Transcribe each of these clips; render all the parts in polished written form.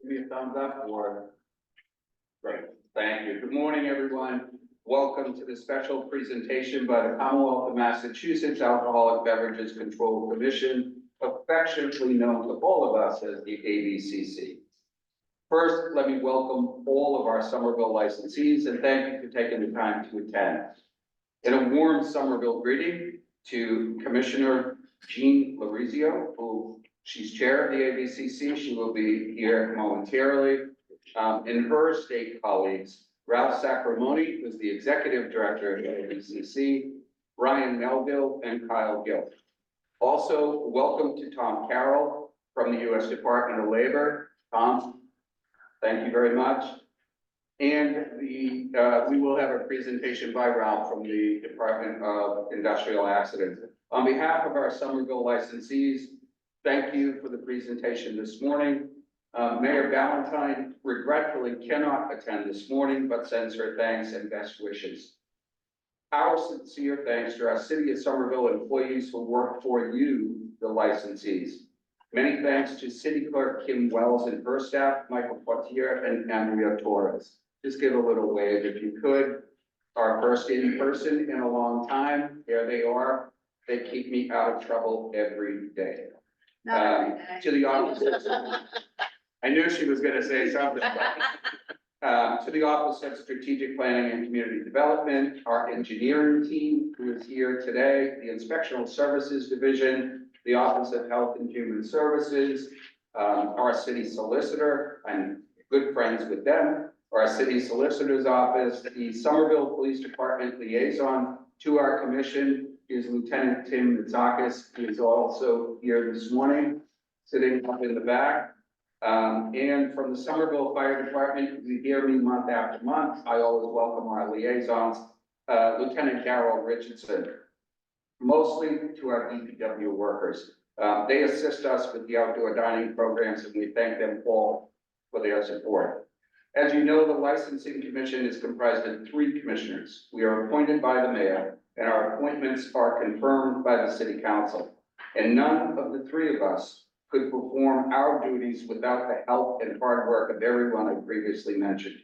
Give me a thumbs up or? Great, thank you. Good morning, everyone. Welcome to the special presentation by the Commonwealth of Massachusetts Alcoholic Beverages Control Commission, affectionately known to all of us as the ABCC. First, let me welcome all of our Somerville licensees and thank you for taking the time to attend. And a warm Somerville greeting to Commissioner Jean Lorizio, who she's chair of the ABCC. She will be here momentarily. And her state colleagues, Ralph Sacramone, who's the executive director of the ABCC, Ryan Melville, and Kyle Gill. Also, welcome to Tom Carroll from the U.S. Department of Labor. Tom, thank you very much. And we will have a presentation by Ralph from the Department of Industrial Accidents. On behalf of our Somerville licensees, thank you for the presentation this morning. Mayor Ballantyne regretfully cannot attend this morning, but sends her thanks and best wishes. Our sincere thanks to our City of Somerville employees who work for you, the licensees. Many thanks to City Clerk Kim Wells and her staff, Michael Poitier and Andrea Torres. Just give a little wave if you could. Our first in person in a long time. There they are. They keep me out of trouble every day. To the office. I knew she was going to say something. To the Office of Strategic Planning and Community Development, our engineering team who is here today, the Inspectional Services Division, the Office of Health and Human Services, our city solicitor, I'm good friends with them, our city solicitor's office, the Somerville Police Department liaison to our commission is Lieutenant Tim Mitsakis, who is also here this morning, sitting up in the back. And from the Somerville Fire Department, you hear me month after month. I always welcome our liaisons, Lieutenant Darrell Richardson, mostly to our DPW workers. They assist us with the outdoor dining programs and we thank them all for their support. As you know, the Licensing Commission is comprised of 3 commissioners. We are appointed by the mayor and our appointments are confirmed by the City Council. And none of the 3 of us could perform our duties without the help and hard work of everyone I previously mentioned.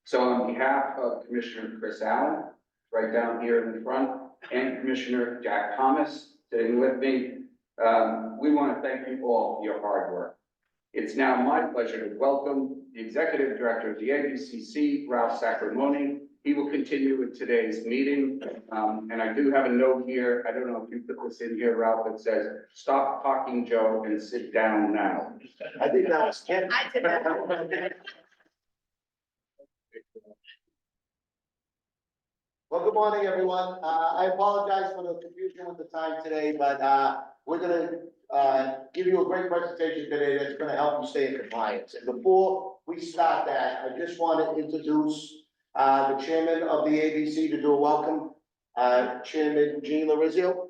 So on behalf of Commissioner Chris Allen, right down here in the front, and Commissioner Jack Thomas sitting with me, we want to thank you all for your hard work. It's now my pleasure to welcome the Executive Director of the ABCC, Ralph Sacramone. He will continue with today's meeting. And I do have a note here. I don't know if you put this in here, Ralph, that says, stop talking, Joe, and sit down now. I think that was Ken. I did that. Well, good morning, everyone. I apologize for the confusion with the time today, but we're gonna give you a great presentation today that's gonna help you stay in compliance. And before we start that, I just want to introduce the chairman of the ABC to do a welcome, Chairman Jean Lorizio.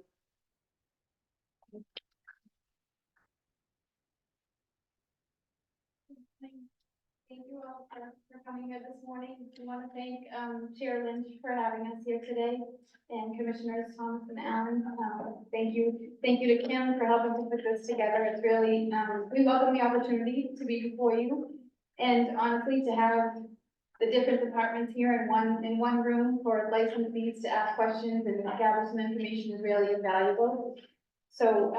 Thank you all for coming here this morning. I want to thank Chair Lynch for having us here today and Commissioners Thomas and Allen. Thank you to Kim for helping to put this together. It's really, we welcome the opportunity to be before you and honestly to have the different departments here in one room for licensees to ask questions and gather some information is really invaluable. So,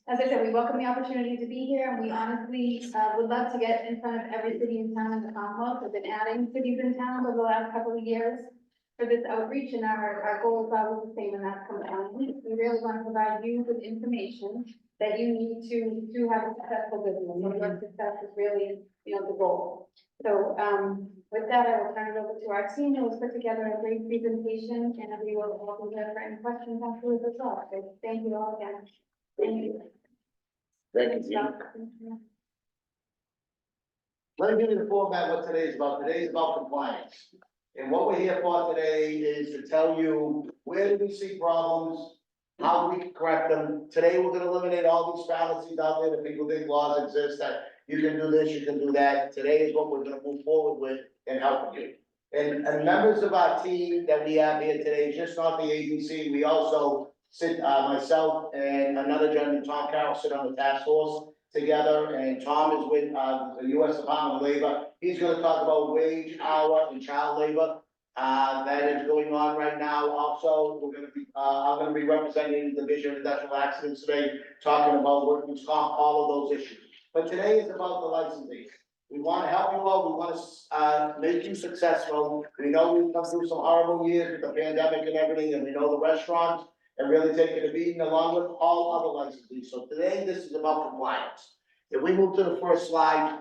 as I said, we welcome the opportunity to be here, and we honestly would love to get in front of every city and town in the Commonwealth. We've been adding cities and towns over the last couple of years for this outreach, and our goal is always the same, and that's compliance. We really want to provide you with information that you need to have a successful business. And your success is really, the goal. So, with that, I will turn it over to our team who has put together a great presentation, and we will welcome you for any questions afterwards as well. So thank you all again. Thank you. Thank you. Let me give you the format of what today is about. Today is about compliance. And what we're here for today is to tell you where do we see problems, how we can correct them. Today, we're going to eliminate all these fallacies out there that people think laws exist, that you can do this, you can do that. Today is what we're going to move forward with and help you. And members of our team that we have here today, just not the ABC, we also sit, myself and another gentleman, Tom Carroll, sit on the task force. together, and Tom is with, the US Department of Labor. He's gonna talk about wage, hour, and child labor, that is going on right now. Also, we're gonna be, I'm gonna be representing the Division of Industrial Accidents today, talking about workman's comp, all of those issues. But today is about the licensees. We wanna help you all, we wanna, make you successful. We know we've come through some horrible years with the pandemic and everything, and we know the restaurants are really taking a beating along with all other licensees. So today, this is about compliance. If we move to the first slide.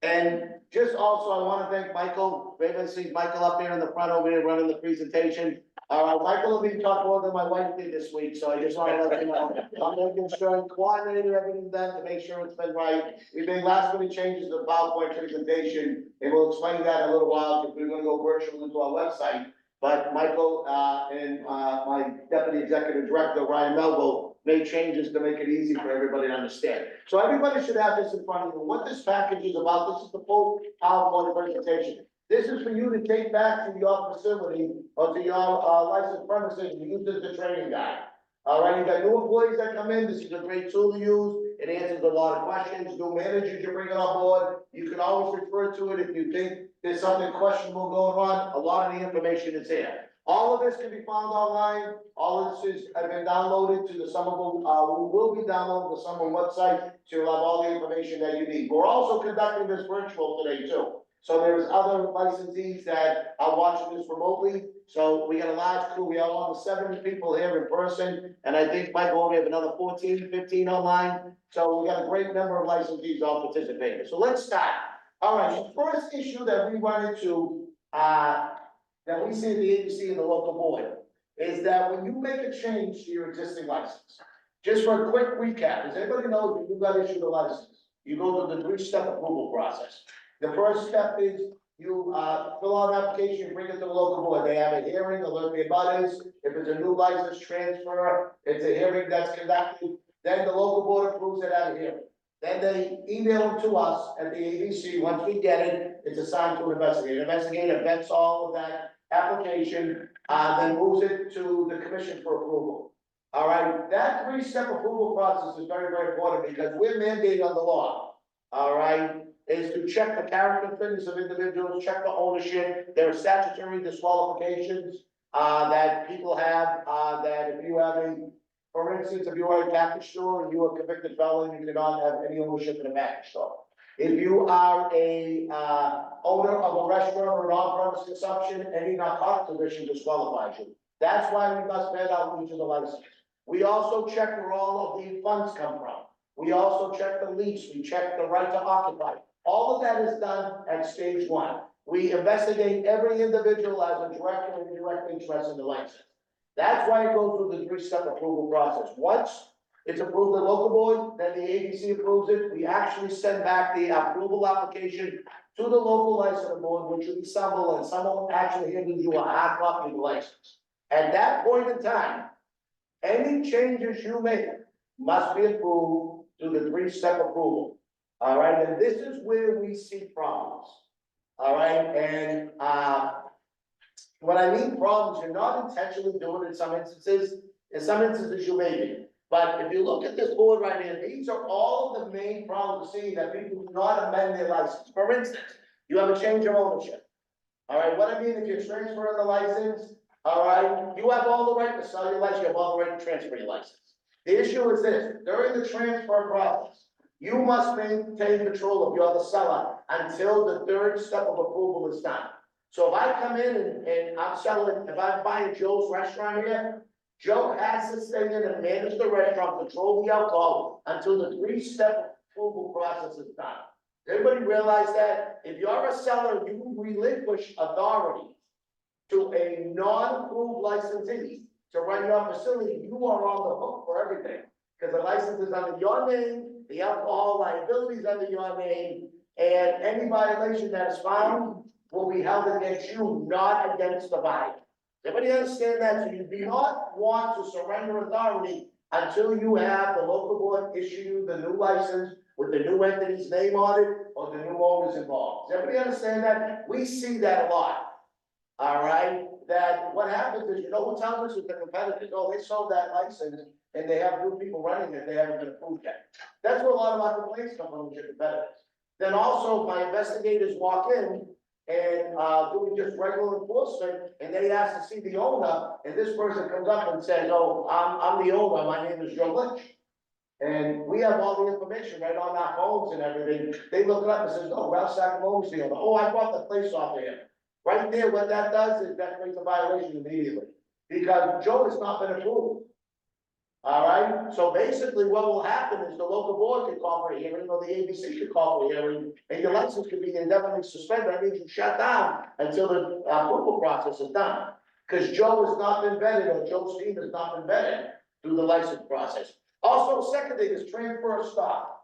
And just also, I wanna thank Michael, everybody sees Michael up there in the front over here running the presentation. Michael will be talking more than my wife did this week, so I just wanna let you know. I'm making sure I coordinated everything done to make sure it's been right. We made last minute changes to the PowerPoint presentation, and we'll explain that in a little while, because we're gonna go virtual into our website. But Michael, and, my deputy executive director, Ryan Melville, made changes to make it easy for everybody to understand. So everybody should have this in front of you. What this package is about, this is the full PowerPoint presentation. This is for you to take back to your facility or to your, licensed premises and use as the training guide. All right, you got new employees that come in, this is a great tool to use, it answers a lot of questions, new managers you bring it on board, you can always refer to it if you think there's something questionable going on, a lot of the information is there. All of this can be found online, all of this have been downloaded to the Somerville, we will be downloading the Somerville website, so you'll have all the information that you need. We're also conducting this virtual today too. So there's other licensees that are watching this remotely. So we got a large crew. We have almost 70 people here in person. And I think, Michael, we have another 14, 15 online. So we got a great number of licensees all participating. So let's start. All right, the first issue that we run into, that we see at the ABC and the local board, is that when you make a change to your existing license, just for a quick recap, does anybody know if you got issued a license? You go through the 3-step approval process. The first step is you fill out an application, you bring it to the local board. They have a hearing, alert the abutters. If it's a new license transfer, it's a hearing that's conducted. Then the local board approves it at a hearing. Then they email them to us at the ABC. Once we get it, it's assigned to an investigator. Investigator vets all of that application, then moves it to the commission for approval. All right, that 3-step approval process is very, very important because we're mandated under law. All right, is to check the character fitness of individuals, check the ownership. There are statutory disqualifications that people have, that if you have for instance, if you are a package store and you are a convicted felon, you cannot have any ownership in a package store. If you are a owner of a restaurant or an on-premise consumption, any narcotic condition disqualifies you. That's why we must vet out each of the licenses. We also check where all of the funds come from. We also check the lease, we check the right to occupy. All of that is done at stage 1. We investigate every individual as a direct or indirect interest in the license. That's why it goes through the 3-step approval process. Once it's approved at the local board, then the ABC approves it. We actually send back the approval application to the local license board, which will be Somerville, and someone actually handles you a hard copy of the license. At that point in time, any changes you make must be approved through the 3-step approval. All right, and this is where we see problems. All right, and when I mean problems, you're not intentionally doing it in some instances. In some instances you may be. But if you look at this board right here, these are all of the main problems we see that people do not amend their license. For instance, you have a change of ownership. All right, what I mean, if you're transferring the license, all right, you have all the right to sell your license, you have all the right to transfer your license. The issue is this: during the transfer process, you must maintain control of your seller until the 3rd step of approval is done. So if I come in and I'm selling, if I'm buying Joe's restaurant here, Joe has to stay in and manage the restaurant, control the alcohol until the 3-step approval process is done. Does everybody realize that? If you're a seller, you relinquish authority to a non-approved licensee to run your facility, you are on the hook for everything. Because the license is under your name, the alcohol liability is under your name, and any violation that is found will be held against you, not against the buyer. Everybody understand that? So you do not want to surrender authority until you have the local board issue you the new license with the new entity's name on it or the new owners involved. Does everybody understand that? We see that a lot. All right, that what happens is, you know who tells us with the competitors, oh, they sold that license and they have new people running it, they haven't been approved yet. That's where a lot of our complaints come from, with your competitors. Then also, my investigators walk in and, doing just regular enforcement, and they ask to see the owner, and this person comes up and says, oh, I'm the owner, my name is Joe Lynch. And we have all the information right on our phones and everything. They look it up and says, no, Ralph Sacramone's the owner. Oh, I bought the place off of him. Right there, what that does is that creates a violation immediately, because Joe has not been approved. All right, so basically what will happen is the local board could call for a hearing, or the ABC could call for a hearing, and your license could be indefinitely suspended. That means you shut down until the approval process is done. Because Joe has not been vetted, or Joe's team has not been vetted through the license process. Also, second thing is transfer of stock.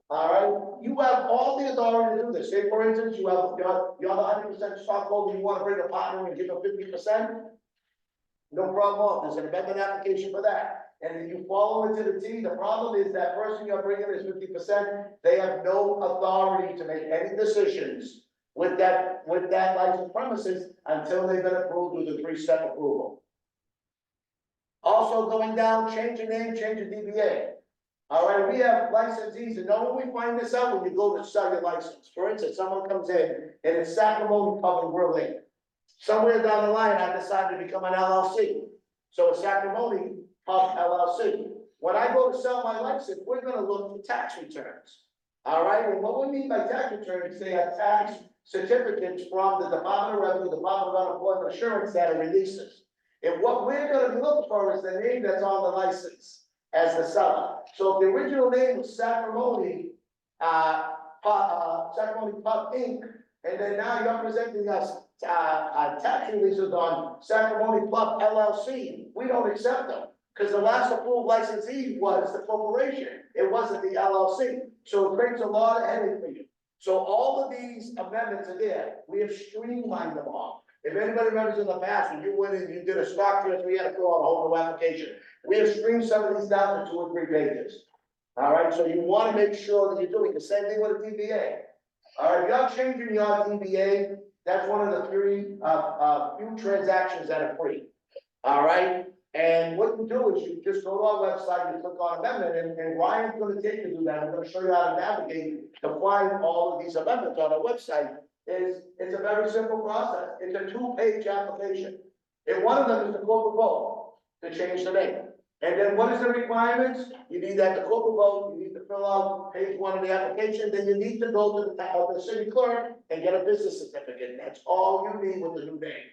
All right, you have all the authority to do this. Say, for instance, you're the 100% stockholder, you want to bring a partner and give them 50%. No problem, there's an amendment application for that. And if you follow it to the T, the problem is that person you're bringing is 50%, they have no authority to make any decisions with that licensed premises until they've been approved with a 3-step approval. Also going down, change your name, change your DBA. All right, we have licensees, and know when we find this out, when you go to sell your license. For instance, someone comes in and it's Sacramone Pub and Grill Inc. Somewhere down the line, I decided to become an LLC. So it's Sacramone Pub LLC. When I go to sell my license, we're gonna look for tax returns. All right, and what we mean by tax returns, they have tax certificates from the Department of Revenue, Department of Unemployment Insurance that are releases. And what we're gonna be looking for is the name that's on the license as the seller. So if the original name was Sacramone, Sacramone Pub Inc., and then now you're presenting us tax releases on Sacramone Pub LLC, we don't accept them. Because the last approved licensee was the corporation, it wasn't the LLC. So it creates a lot of headache for you. So all of these amendments are there, we have streamlined them all. If anybody remembers in the past, when you went in, you did a stock transfer, you had to fill out a whole new application. We have streamed some of these down to 2 or 3 pages. All right, so you want to make sure that you're doing the same thing with a DBA. All right, if you're changing your DBA, that's one of the few transactions that are free. All right, and what you do is you just go to our website, you click on amendment, and Ryan's going to take you through that. I'm going to show you how to navigate to find all of these amendments on our website. It's a very simple process. It's a 2-page application. And one of them is the corporate vote to change the name. And then what is the requirements? You need that the corporate vote, you need to fill out page 1 of the application, then you need to go to the city clerk and get a business certificate. That's all you need with the new name.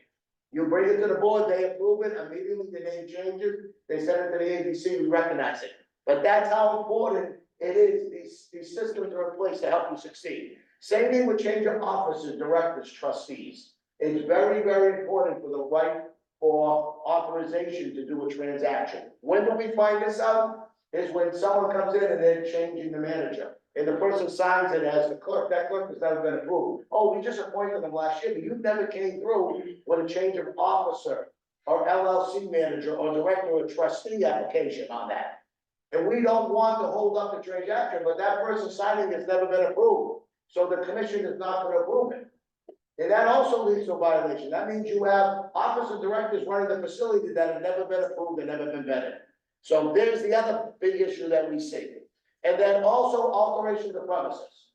You bring it to the board, they approve it, immediately the name changes, they send it to the ABC, we recognize it. But that's how important it is, these systems are in place to help you succeed. Same thing with change of officers, directors, trustees. It's very, very important for the right for authorization to do a transaction. When do we find this out? Is when someone comes in and they're changing the manager. And the person signs it as the clerk, that clerk has never been approved. Oh, we just appointed them last year, but you never came through with a change of officer or LLC manager or director or trustee application on that. And we don't want to hold up the transaction, but that person signing has never been approved. So the commission is not going to approve it. And that also leads to a violation. That means you have officers, directors running the facility that have never been approved and never been vetted. So there's the other big issue that we see. And then also alteration of premises.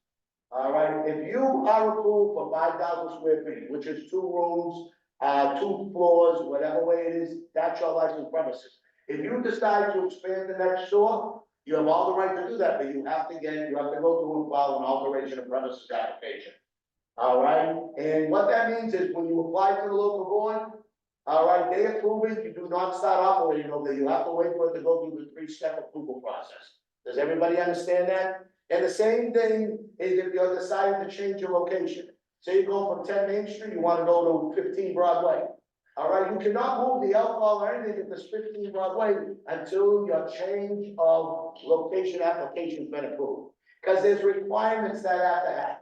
All right, if you are approved for 5,000 square feet, which is 2 rooms, 2 floors, whatever way it is, that's your licensed premises. If you decide to expand the next door, you have all the right to do that, but you have to go through and file an alteration of premises application. All right, and what that means is when you apply to the local board, all right, they approve it, you do not start operating over there, you have to wait for it to go through the 3-step approval process. Does everybody understand that? And the same thing is if you're deciding to change your location. Say you go from 10 Main Street, you want to go to 15 Broadway. All right, you cannot move the alcohol or anything at this 15 Broadway until your change of location application has been approved. Because there's requirements that have to happen.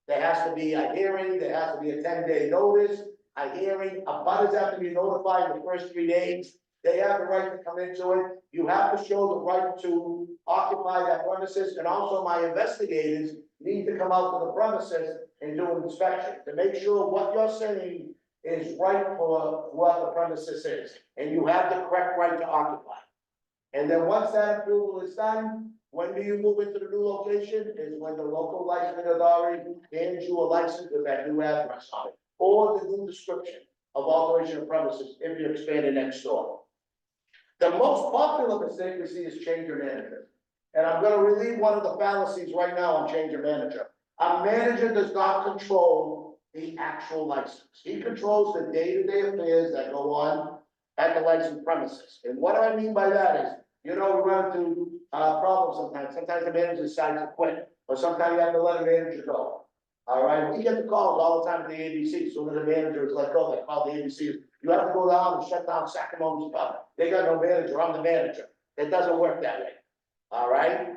There has to be a hearing, there has to be a 10-day notice, a hearing, abutters have to be notified the first 3 days. They have the right to come into it. You have to show the right to occupy that premises, and also my investigators need to come out to the premises and do an inspection to make sure what you're saying is right for what the premises is, and you have the correct right to occupy. And then once that approval is done, when do you move into the new location? Is when the local licensing authority hands you a license with that new address on it, or the new description of operation of premises if you're expanding next door. The most popular mistake we see is change your manager. And I'm gonna relieve one of the fallacies right now on change your manager. A manager does not control the actual license. He controls the day-to-day affairs that go on at the licensed premises. And what I mean by that is, you know, we run into problems sometimes. Sometimes the manager decides to quit, or sometimes you have to let a manager go. All right, we get the calls all the time from the ABC, as soon as the manager is let go, they call the ABC. You have to go down and shut down Sacramont's pub. They got no manager, I'm the manager. It doesn't work that way. All right?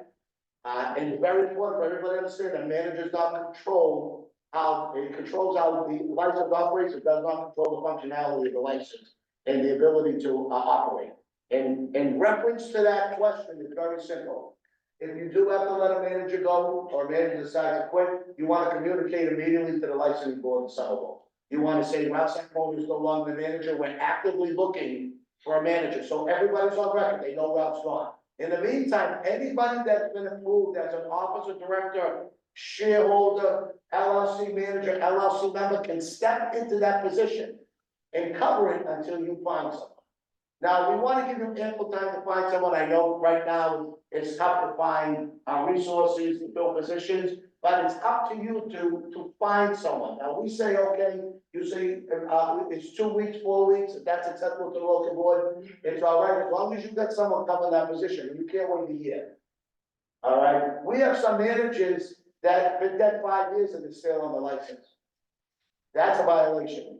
And it's very important for everybody to understand that managers don't control how, it controls how the license operates, it does not control the functionality of the license and the ability to operate. And in reference to that question, it's very simple. If you do have to let a manager go, or a manager decides to quit, you want to communicate immediately to the licensing board in Somerville. You want to say, Ralph Sacramone is no longer the manager, we're actively looking for a manager, so everybody's on record, they know Ralph's gone. In the meantime, anybody that's been approved as an officer, director, shareholder, LLC manager, LLC member can step into that position and cover it until you find someone. Now, we want to give you ample time to find someone. I know right now it's tough to find resources to fill positions, but it's up to you to find someone. Now, we say, okay, you say it's 2 weeks, 4 weeks, if that's acceptable to the local board, it's all right, as long as you've got someone covering that position, and you can't wait a year. All right, we have some managers that have been dead 5 years and they're still on the license. That's a violation.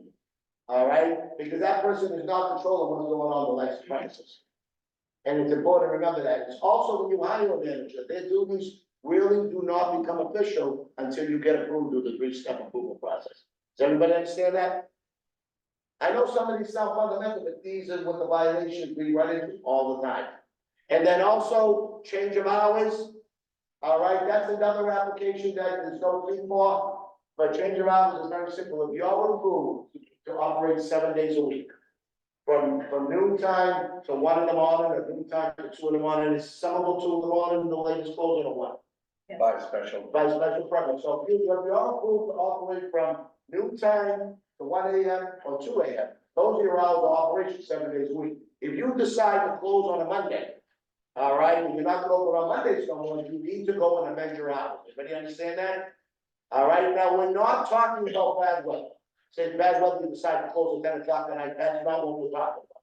All right, because that person is not controlling what's going on the license premises. And it's important to remember that. It's also when you hire a manager, their duties really do not become official until you get approved through the 3-step approval process. Does everybody understand that? I know some of these sound fundamental, but these are what the violations we run into all the time. And then also change of hours. All right, that's another application that there's no fee for, but change of hours is very simple. If you're approved to operate 7 days a week, from noon time to 1 in the morning, or noon time to 2 in the morning, it's some of them 2 in the morning, the latest closing at 1. By special. By special permit. So if you're approved to operate from noon time to 1 AM or 2 AM, those are your hours of operation 7 days a week. If you decide to close on a Monday, all right, and you're not gonna open on Mondays no more, you need to go and amend your hours. Everybody understand that? All right, now we're not talking about bad weather. Say bad weather, you decide to close at 10 o'clock tonight, that's not what we're talking about.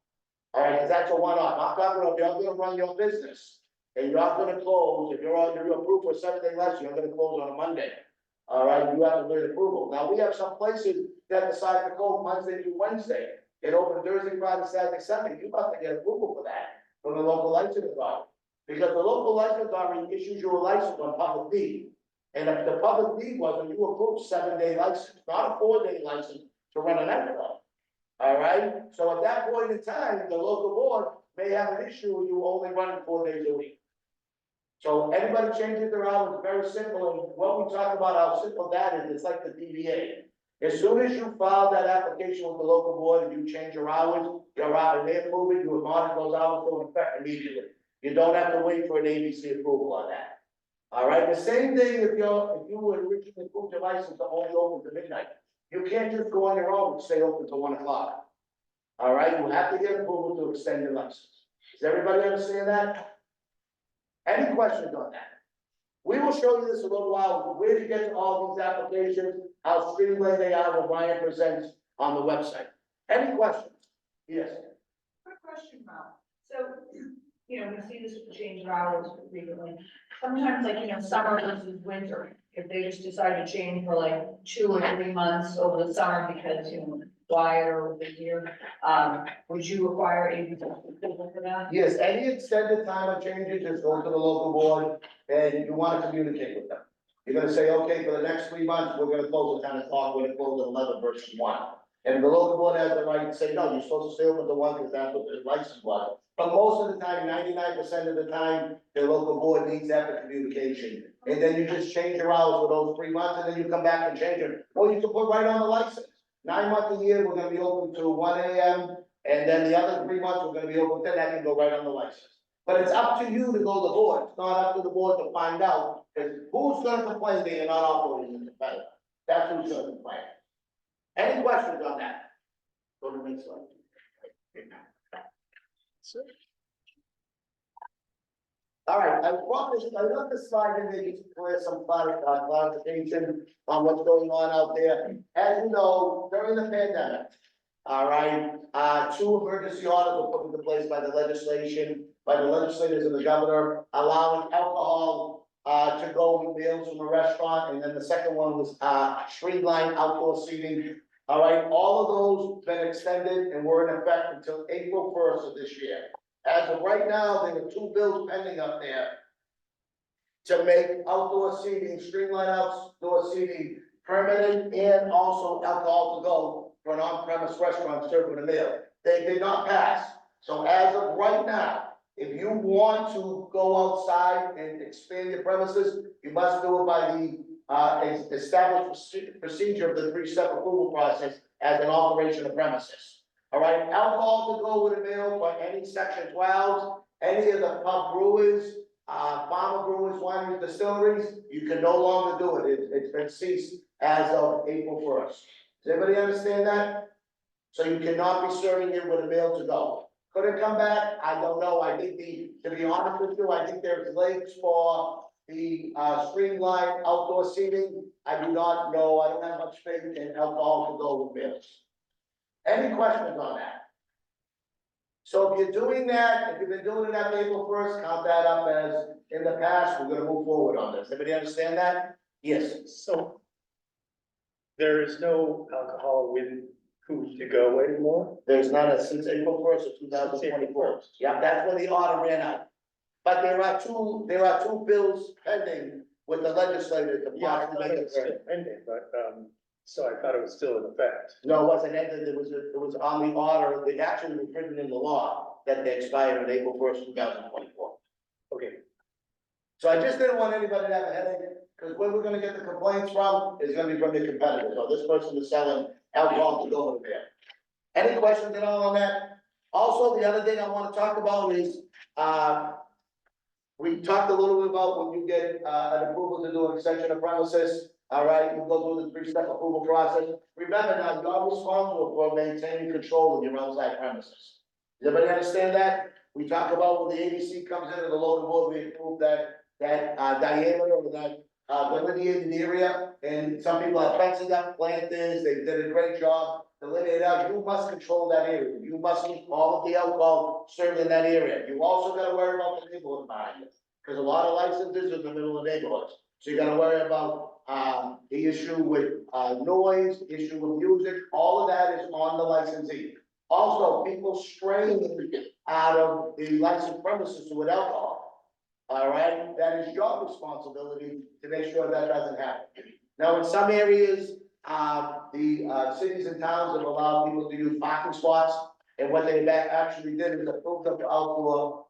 All right, 'cause that's a one-off. I'm talking about if you're gonna run your business and you're gonna close, if you're approved for a 7-day license, you're gonna close on a Monday. All right, you have to get approval. Now, we have some places that decide to close Monday through Wednesday. It open Thursday, Friday, Saturday, Sunday. You have to get approval for that from the local license authority. Because the local license authority issues you a license on public need. And if the public need was, when you approved 7-day license, not a 4-day license to run a nightclub. All right, so at that point in time, the local board may have an issue with you only running 4 days a week. So anybody changes their hours, very simple, and what we talk about, how simple that is, it's like the DVA. As soon as you file that application with the local board and you change your hours, and they approve it, you monitor those hours go in effect immediately. You don't have to wait for an ABC approval on that. All right, the same thing if you were originally approved your license to only open to midnight. You can't just go on your own and stay open till 1 o'clock. All right, you have to get approval to extend your license. Does everybody understand that? Any questions on that? We will show you this in a little while, where to get all these applications, how streamlined they are, what Ryan presents on the website. Any questions? Yes. Quick question, Ralph. So, you know, we see this with change of hours frequently. Sometimes, like, you know, summer versus winter, if they just decide to change for like 2 or 3 months over the summer because, you know, quieter over the year, would you require ABC approval for that? Yes, any extended time of changes, just go to the local board and you want to communicate with them. You're gonna say, okay, for the next 3 months, we're gonna close at 10 o'clock, we're gonna close at 11 versus 1. And the local board has the right to say, no, you're supposed to stay open to 1 because that's what the license was. But most of the time, 99% of the time, the local board needs to have the communication. And then you just change your hours for those 3 months and then you come back and change it. Or you can put right on the license. 9 months a year, we're gonna be open to 1 AM. And then the other 3 months, we're gonna be open, then that can go right on the license. But it's up to you to go to the board, it's not up to the board to find out, because who's gonna complain that you're not operating in the competitive? That's who's gonna complain. Any questions on that? Go to the next slide. All right, I love this slide in there just to clear some clarification on what's going on out there. As you know, during the pandemic, all right, two emergency orders were put into place by the legislators and the governor, allowing alcohol to go with meals from a restaurant, and then the second one was streamlined outdoor seating. All right, all of those been extended and were in effect until April 1st of this year. As of right now, there are two bills pending up there to make outdoor seating, streamlined outdoor seating permanent, and also alcohol to go for an on-premise restaurant serving a meal. They did not pass. So as of right now, if you want to go outside and expand your premises, you must do it by the established procedure of the three-step approval process as an operation of premises. All right, alcohol to go with a meal for any section 12, any of the pub brewers, farmer brewers, wineries, distilleries, you can no longer do it. It's been ceased as of April 1st. Does everybody understand that? So you cannot be serving it with a meal to go. Could it come back? I don't know. I think to be honest with you, I think there's legs for the streamlined outdoor seating. I do not know. I don't have much faith in alcohol to go with meals. Any questions on that? So if you're doing that, if you've been doing it after April 1st, count that up as in the past. We're gonna move forward on this. Everybody understand that? Yes. So there is no alcohol with food to go anymore? There's none since April 1st of 2024. Yeah, that's when the order ran out. But there are two bills pending with the legislature to Yeah, I possibly thought make it it. was still pending, but, so I thought it was still in effect. No, it wasn't ended. It was on the order. It actually was written in the law that they expired on April 1st, 2024. Okay, So I just didn't want anybody to have a headache, because where we're gonna get the complaints from is gonna be from the competitors. So this person is selling alcohol to go over there. Any questions at all on that? Also, the other thing I wanna talk about is, we talked a little bit about when you get, an approval to do an extension of premises. All right, you go through the three-step approval process. Remember now, you're responsible for maintaining control of your outside premises. Does everybody understand that? We talk about when the ABC comes into the local board, we approve that diameter or that delineated area, and some people have fences up, planters, they did a great job. Delineate out, you must control that area, you must keep all of the alcohol served in that area. You also gotta worry about the neighborhood behind you, because a lot of licenses are in the middle of neighborhoods. So you gotta worry about, the issue with, noise, issue with music, all of that is on the licensee. Also, people straying out of the licensed premises with alcohol. All right, that is your responsibility to make sure that doesn't happen. Now, in some areas, the cities and towns have allowed people to use parking spots, and what they actually did is approved up outdoor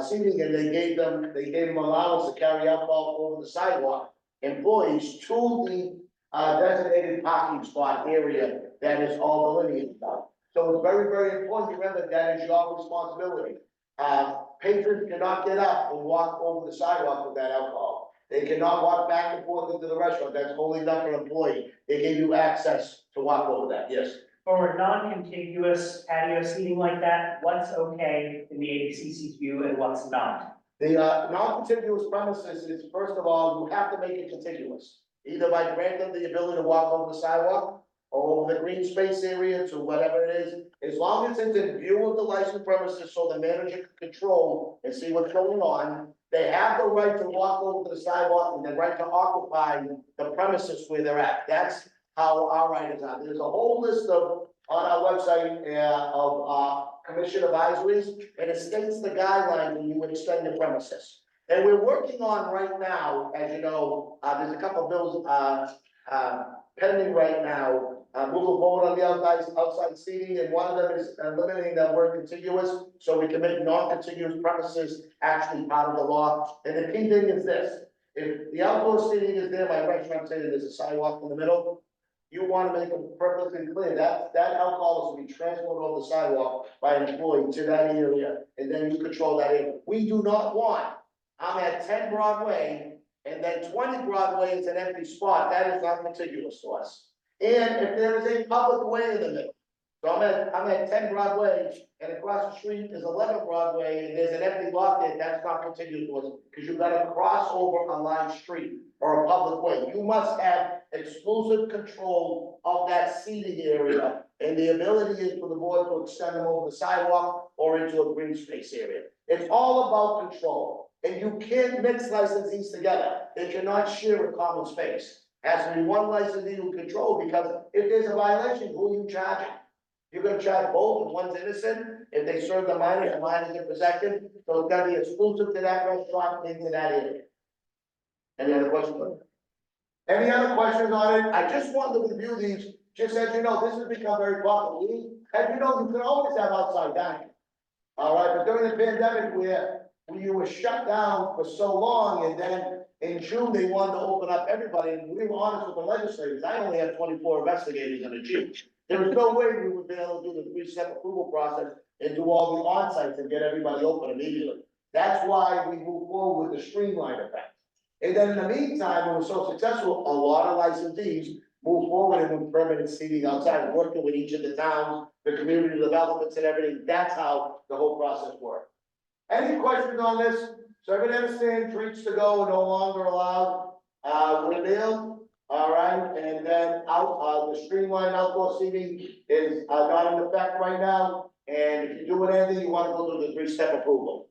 seating, and they gave them allowance to carry alcohol over the sidewalk. Employees to the designated parking spot area that is all delineated now. So it's very, very important to remember that is your responsibility. Patrons cannot get up and walk over the sidewalk with that alcohol. They cannot walk back and forth into the restaurant. That's only done for an employee. They give you access to walk over that. Yes. For non-contiguous patio seating like that, what's okay in the ABCC's view and what's not? The non-contiguous premises is, first of all, you have to make it contiguous. Either by granting the ability to walk over the sidewalk or over the green space area to whatever it is. As long as it's in view of the licensed premises so the manager can control and see what's going on, they have the right to walk over the sidewalk and the right to occupy the premises where they're at. That's how our rights are. There's a whole list of, on our website, of commission advisories, and it states the guidelines when you would extend the premises. And we're working on right now, as you know, there's a couple of bills, pending right now. Move forward on the outside seating, and one of them is eliminating that word contiguous, so we can make non-contiguous premises actually part of the law. And the key thing is this: if the outdoor seating is there, my restaurant saying there's a sidewalk in the middle, you wanna make it perfectly clear, that alcohol is to be transported over the sidewalk by an employee to that area, and then you control that area. We do not want, I'm at 10 Broadway, and then 20 Broadway is an empty spot, that is not contiguous to us. And if there is a public way in the middle, so I'm at 10 Broadway, and across the street is 11 Broadway, and there's an empty lot there, that's not contiguous to us, because you've got to cross over a line street or a public way. You must have exclusive control of that seating area, and the ability is for the board to extend them over the sidewalk or into a green space area. It's all about control, and you can't mix licensees together, they cannot share a common space. Has to be one licensee who control, because if there's a violation, who are you charging? You're gonna charge both, and one's innocent, if they serve the minor, the minor's in possession, so it's gotta be exclusive to that restaurant into that area. Any other questions? Any other questions on it? I just wanted to review these, just as you know, this has become very popular. As you know, you can always have outside dining. All right, but during the pandemic where you were shut down for so long, and then in June, they wanted to open up everybody, and we were honest with the legislators, I only have 24 investigators in a Jeep. There was no way we would be able to do the 3-step approval process and do all the on-sites and get everybody open immediately. That's why we moved forward with the streamline effect. And then in the meantime, when it was so successful, a lot of licensees moved forward and with permanent seating outside, working with each of the towns, the community developments and everything. That's how the whole process worked. Any questions on this? So everybody understand drinks to go are no longer allowed, with a meal? All right, and then the streamlined outdoor seating is, not in effect right now, and if you're doing anything, you wanna go through the 3-step approval.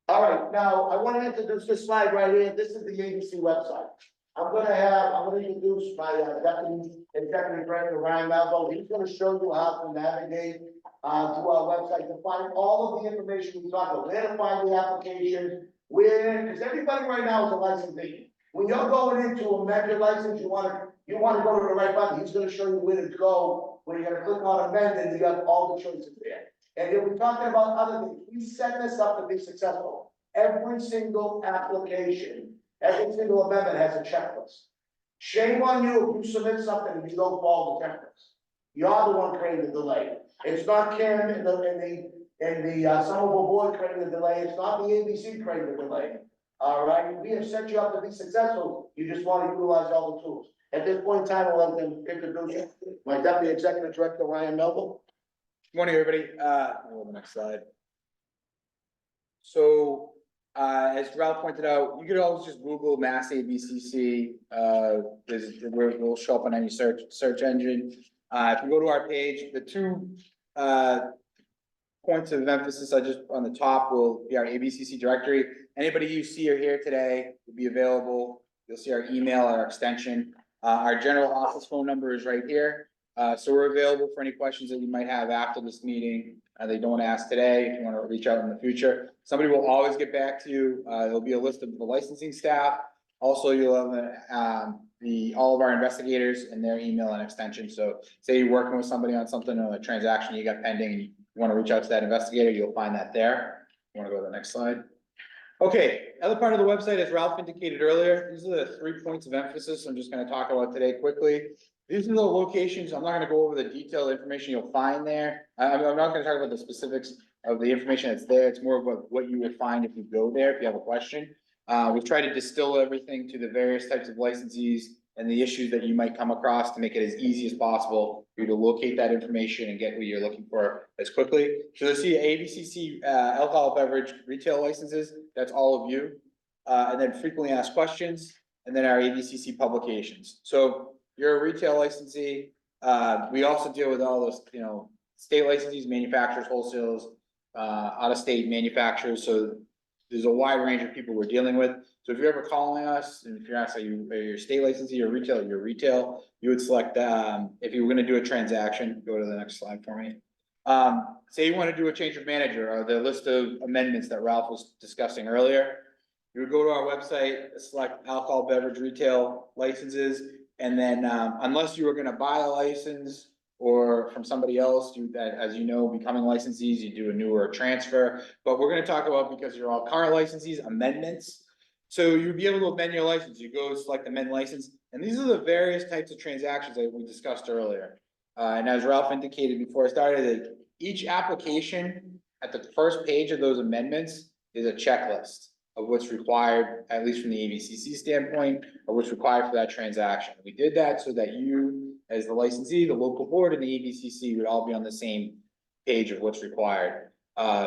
All right, now, I wanna introduce this slide right here, this is the ABC website. I'm gonna introduce my deputy executive director, Ryan Malvo. He's gonna show you how to navigate to our website to find all of the information we talked about, where to find the application, because everybody right now is a licensee. When you're going into amend your license, you wanna go to the right button. He's gonna show you where to go, where you're gonna click on amend, and you got all the choices there. And if we're talking about other things, we set this up to be successful. Every single application, every single amendment has a checklist. Shame on you if you submit something and you don't follow the checklist. You're the one creating the delay. It's not Kim and the Somerville board creating the delay. It's not the ABC creating the delay. All right, we have set you up to be successful. You just want to utilize all the tools. At this point in time, I'll let them introduce my deputy executive director, Ryan Melville. Morning, everybody. Go to the next slide. So, as Ralph pointed out, you could always just Google Mass ABCC. We'll show up on any search engine. If you go to our page, the two points of emphasis I just on the top will be our ABCC directory. Anybody you see or hear today will be available. You'll see our email, our extension. Our general office phone number is right here. So we're available for any questions that you might have after this meeting that you don't want to ask today, if you want to reach out in the future. Somebody will always get back to you. There'll be a list of the licensing staff. Also, you'll have all of our investigators and their email and extension. So say you're working with somebody on something or a transaction you got pending and you want to reach out to that investigator, you'll find that there. You want to go to the next slide? Okay, other part of the website, as Ralph indicated earlier, these are the 3 points of emphasis I'm just going to talk about today quickly. These are the locations. I'm not going to go over the detailed information you'll find there. I'm not going to talk about the specifics of the information that's there. It's more about what you will find if you go there, if you have a question. We've tried to distill everything to the various types of licensees and the issues that you might come across to make it as easy as possible for you to locate that information and get what you're looking for as quickly. So you'll see ABCC alcohol beverage retail licenses. That's all of you. And then frequently asked questions, and then our ABCC publications. So you're a retail licensee. We also deal with all those, state licensees, manufacturers, wholesalers, out-of-state manufacturers. So there's a wide range of people we're dealing with. So if you're ever calling us, and if you're asked, are you a state licensee or retail, you're retail, you would select, if you were gonna do a transaction, go to the next slide for me. Say you wanna do a change of manager or the list of amendments that Ralph was discussing earlier. You would go to our website, select alcohol beverage retail licenses, and then, unless you were gonna buy a license or from somebody else, as you know, becoming licensees, you do a new or a transfer. But we're gonna talk about, because you're all current licensees, amendments. So you'd be able to amend your license, you go select amend license, and these are the various types of transactions that we discussed earlier. And as Ralph indicated before I started, like, each application at the first page of those amendments is a checklist of what's required, at least from the ABCC standpoint, or what's required for that transaction. We did that so that you, as the licensee, the local board, and the ABCC would all be on the same page of what's required.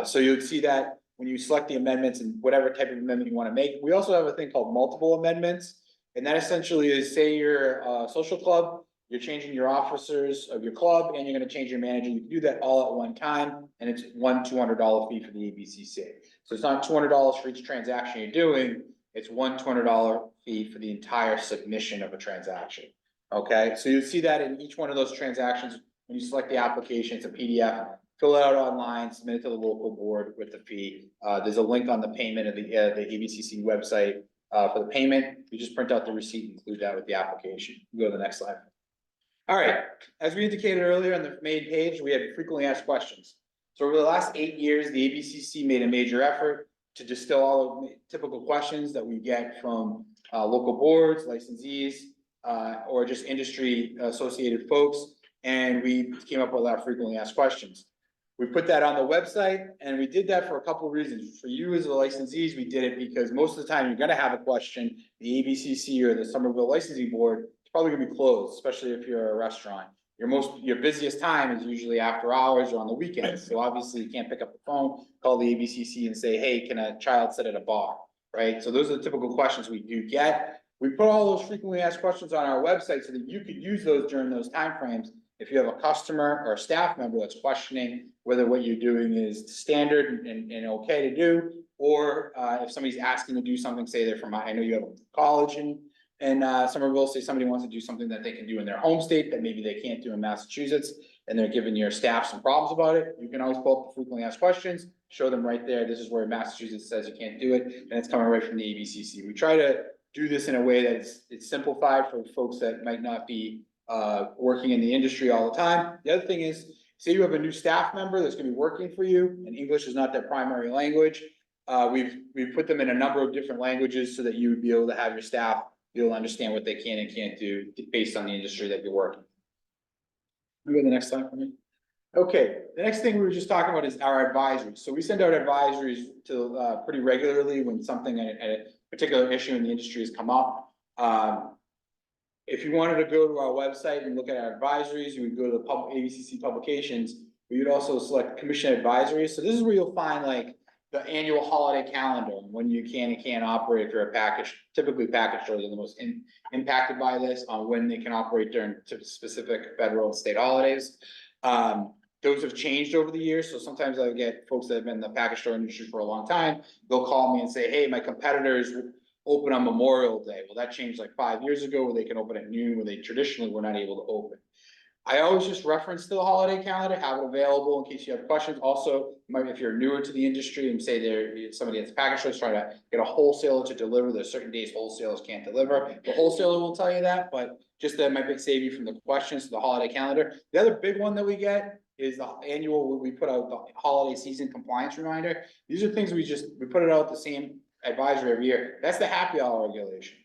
So you'd see that when you select the amendments and whatever type of amendment you want to make. We also have a thing called multiple amendments. And that essentially is, say you're a social club, you're changing your officers of your club, and you're gonna change your manager. You can do that all at one time, and it's one $200 fee for the ABCC. So it's not $200 for each transaction you're doing, it's one $200 fee for the entire submission of a transaction. Okay, so you'll see that in each one of those transactions, when you select the application, it's a PDF. Fill it out online, submit it to the local board with the fee. There's a link on the payment of the ABCC website for the payment. You just print out the receipt, include that with the application. Go to the next slide. All right, as we indicated earlier on the main page, we have frequently asked questions. So over the last 8 years, the ABCC made a major effort to distill all of the typical questions that we get from local boards, licensees, or just industry associated folks. And we came up with our frequently asked questions. We put that on the website, and we did that for a couple of reasons. For you as the licensees, we did it because most of the time you're gonna have a question, the ABCC or the Somerville Licensing Board, it's probably gonna be closed, especially if you're a restaurant. Your busiest time is usually after hours or on the weekends, so obviously you can't pick up the phone, call the ABCC and say, hey, can a child sit at a bar, right? So those are the typical questions we do get. We put all those frequently asked questions on our website so that you could use those during those timeframes. If you have a customer or a staff member that's questioning whether what you're doing is standard and okay to do, or if somebody's asking to do something, say they're from, I know you have a college in Somerville, say somebody wants to do something that they can do in their home state that maybe they can't do in Massachusetts, and they're giving your staff some problems about it, you can always pull up the frequently asked questions, show them right there, this is where Massachusetts says you can't do it, and it's coming right from the ABCC. We try to do this in a way that it's simplified for folks that might not be working in the industry all the time. The other thing is, say you have a new staff member that's gonna be working for you, and English is not their primary language. We've put them in a number of different languages so that you would be able to have your staff be able to understand what they can and can't do based on the industry that you're working. Can we go to the next slide for me? Okay, the next thing we were just talking about is our advisories. So we send out advisories to pretty regularly when something at a particular issue in the industry has come up. If you wanted to go to our website and look at our advisories, you would go to the ABCC publications. We would also select commission advisories. So this is where you'll find like the annual holiday calendar, when you can and can't operate if you're a package. Typically package stores are the most impacted by this on when they can operate during specific federal and state holidays. Those have changed over the years. So sometimes I get folks that have been in the package store industry for a long time. They'll call me and say, hey, my competitors open on Memorial Day. Well, that changed like 5 years ago where they can open at noon, where they traditionally were not able to open. I always just reference to the holiday calendar, have it available in case you have questions. Also, if you're newer to the industry and say there's somebody that's a package store trying to get a wholesaler to deliver, there's certain days wholesalers can't deliver. The wholesaler will tell you that, but just that might save you from the questions to the holiday calendar. The other big one that we get is the annual, we put out the holiday season compliance reminder. These are things we put it out the same advisory every year. That's the happy hour regulation.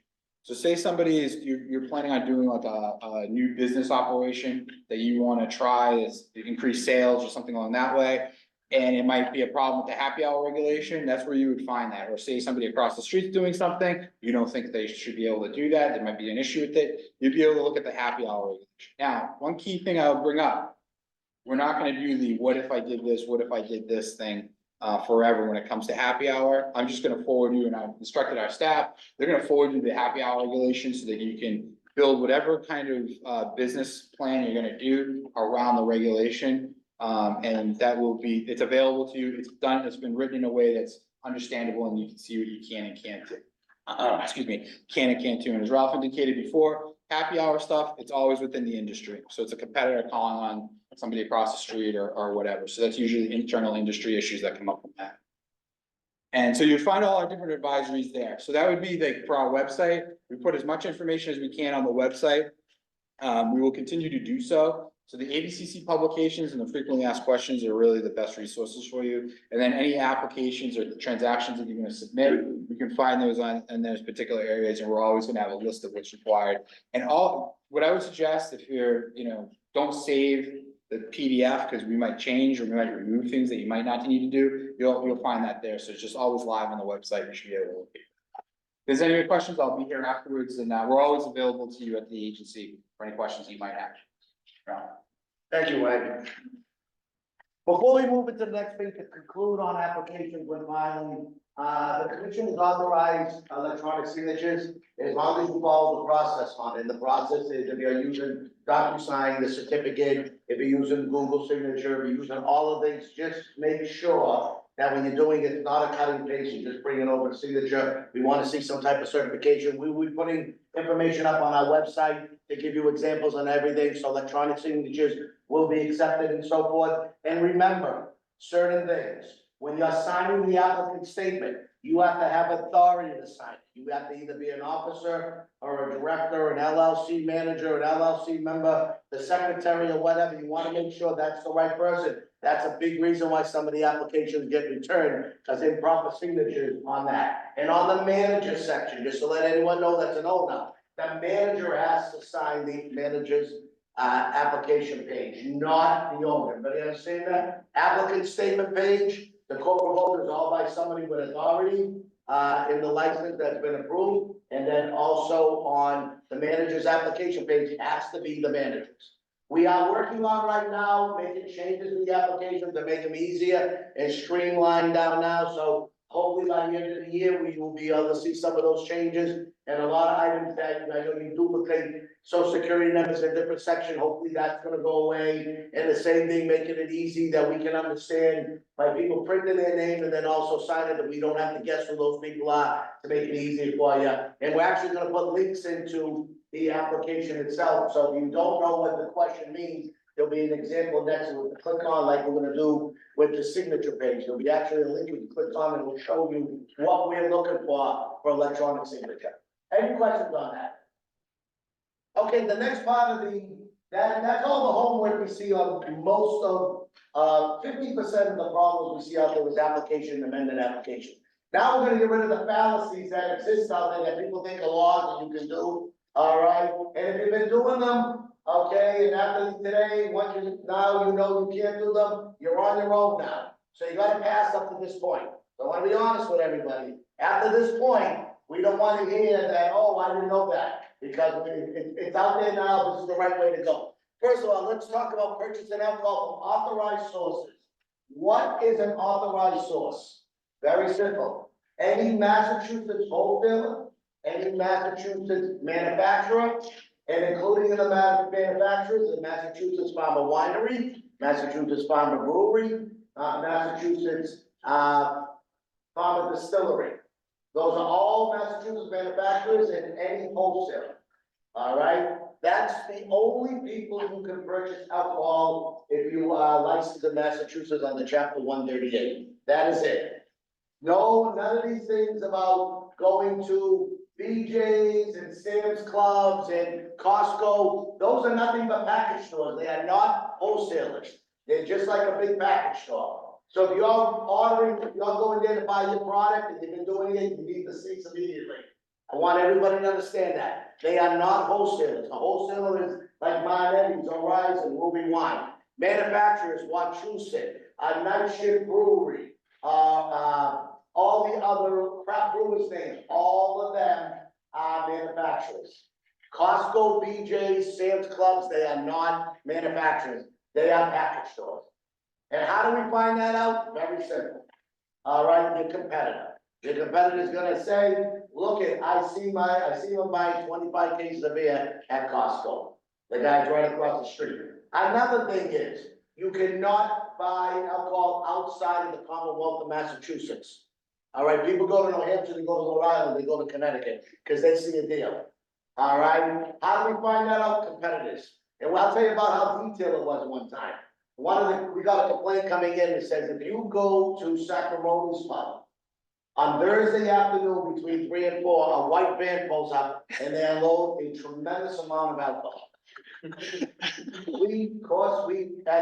So say somebody is, you're planning on doing like a new business operation that you want to try is to increase sales or something along that way. And it might be a problem with the happy hour regulation. That's where you would find that. Or say somebody across the street's doing something, you don't think they should be able to do that. There might be an issue with it. You'd be able to look at the happy hour regulation. Now, one key thing I would bring up, we're not going to do the what if I did this, what if I did this thing forever when it comes to happy hour. I'm just gonna forward you, and I've instructed our staff, they're gonna forward you the happy hour regulations so that you can build whatever kind of business plan you're gonna do around the regulation. And that will be, it's available to you, it's been written in a way that's understandable and you can see what you can and can't do. Can and can't do. And as Ralph indicated before, happy hour stuff, it's always within the industry. So it's a competitor calling on somebody across the street or whatever. So that's usually internal industry issues that come up from that. And so you find all our different advisories there. So that would be like for our website. We put as much information as we can on the website. We will continue to do so. So the ABCC publications and the frequently asked questions are really the best resources for you. And then any applications or transactions that you're gonna submit, you can find those in those particular areas, and we're always gonna have a list of what's required. And what I would suggest, if you're, don't save the PDF, because we might change or we might remove things that you might not need to do, you'll find that there. So it's just always live on the website. You should be able to look at it. If there's any other questions, I'll be here afterwards, and we're always available to you at the agency for any questions you might have. Thank you, Wayne. Before we move into the next thing to conclude on applications when filing, the commission has authorized electronic signatures as long as you follow the process on it. The process is if you're using DocuSign, the certificate, if you're using Google Signature, if you're using all of these, just make sure that when you're doing it, it's not a cut and paste, you just bring it over to signature. We want to see some type of certification. We will be putting information up on our website to give you examples on everything, so electronic signatures will be accepted and so forth. And remember, certain things, when you're signing the applicant statement, you have to have authority to sign it. You have to either be an officer or a director, an LLC manager, an LLC member, the secretary or whatever. You want to make sure that's the right person. That's a big reason why some of the applications get returned, because they have proper signatures on that. And on the manager section, just to let anyone know that's an owner, the manager has to sign the manager's application page, not the owner. Everybody understand that? Applicant statement page, the corporate vote is all by somebody with authority in the license that's been approved. And then also on the manager's application page, it has to be the manager's. We are working on right now, making changes in the application to make them easier and streamlined down now. So hopefully by the end of the year, we will be able to see some of those changes and a lot of items that I know you duplicate social security numbers in a different section. Hopefully that's gonna go away. And the same thing, making it easy that we can understand by people printing their name and then also signing that we don't have to guess who those people are to make it easier for you. And we're actually gonna put links into the application itself. So if you don't know what the question means, there'll be an example next to it to click on, like we're gonna do with the signature page. There'll be actually a link you can click on and it'll show you what we're looking for electronic signature. Any questions on that? Okay, the next part of that's all the homework we see on most of, 50% of the problems we see out there is application, amended application. Now we're gonna get rid of the fallacies that exist out there that people think are laws that you can do, all right? And if you've been doing them, okay, and after today, now you know you can't do them, you're on your own now. So you gotta pass up to this point. So I wanna be honest with everybody. After this point, we don't wanna hear that, oh, I didn't know that. Because it's out there now, this is the right way to go. First of all, let's talk about purchasing alcohol from authorized sources. What is an authorized source? Very simple. Any Massachusetts wholesaler, any Massachusetts manufacturer, and including in the manufacturers, the Massachusetts Farmer Winery, Massachusetts Farmer Brewery, Massachusetts Farmer Distillery. Those are all Massachusetts manufacturers and any wholesaler. All right, that's the only people who can purchase alcohol if you are licensed in Massachusetts under Chapter 138. That is it. No, none of these things about going to BJ's and Sam's Clubs and Costco. Those are nothing but package stores. They are not wholesalers. They're just like a big package store. So if you're if you're going there to buy your product and you've been doing it, you need to cease immediately. I want everybody to understand that. They are not wholesalers. A wholesaler is like Martin's, Horizon, Ruby Wine. Manufacturers, Wachusett, Night Shift Brewery, all the other craft brewers names, all of them are manufacturers. Costco, BJ's, Sam's Clubs, they are not manufacturers. They are package stores. And how do we find that out? Very simple. All right, your competitor. Your competitor is gonna say, look I see him buying 25 cases of beer at Costco. The guy's right across the street. Another thing is, you cannot buy alcohol outside of the Commonwealth of Massachusetts. All right, people go to New Hampshire, they go to Rhode Island, they go to Connecticut, because they see a deal. All right, how do we find that out? Competitors. And I'll tell you about how detailed it was one time. We got a complaint coming in that says if you go to Sacramonte's Pub on Thursday afternoon between 3 and 4, a white van pulls up and they unload a tremendous amount of alcohol. At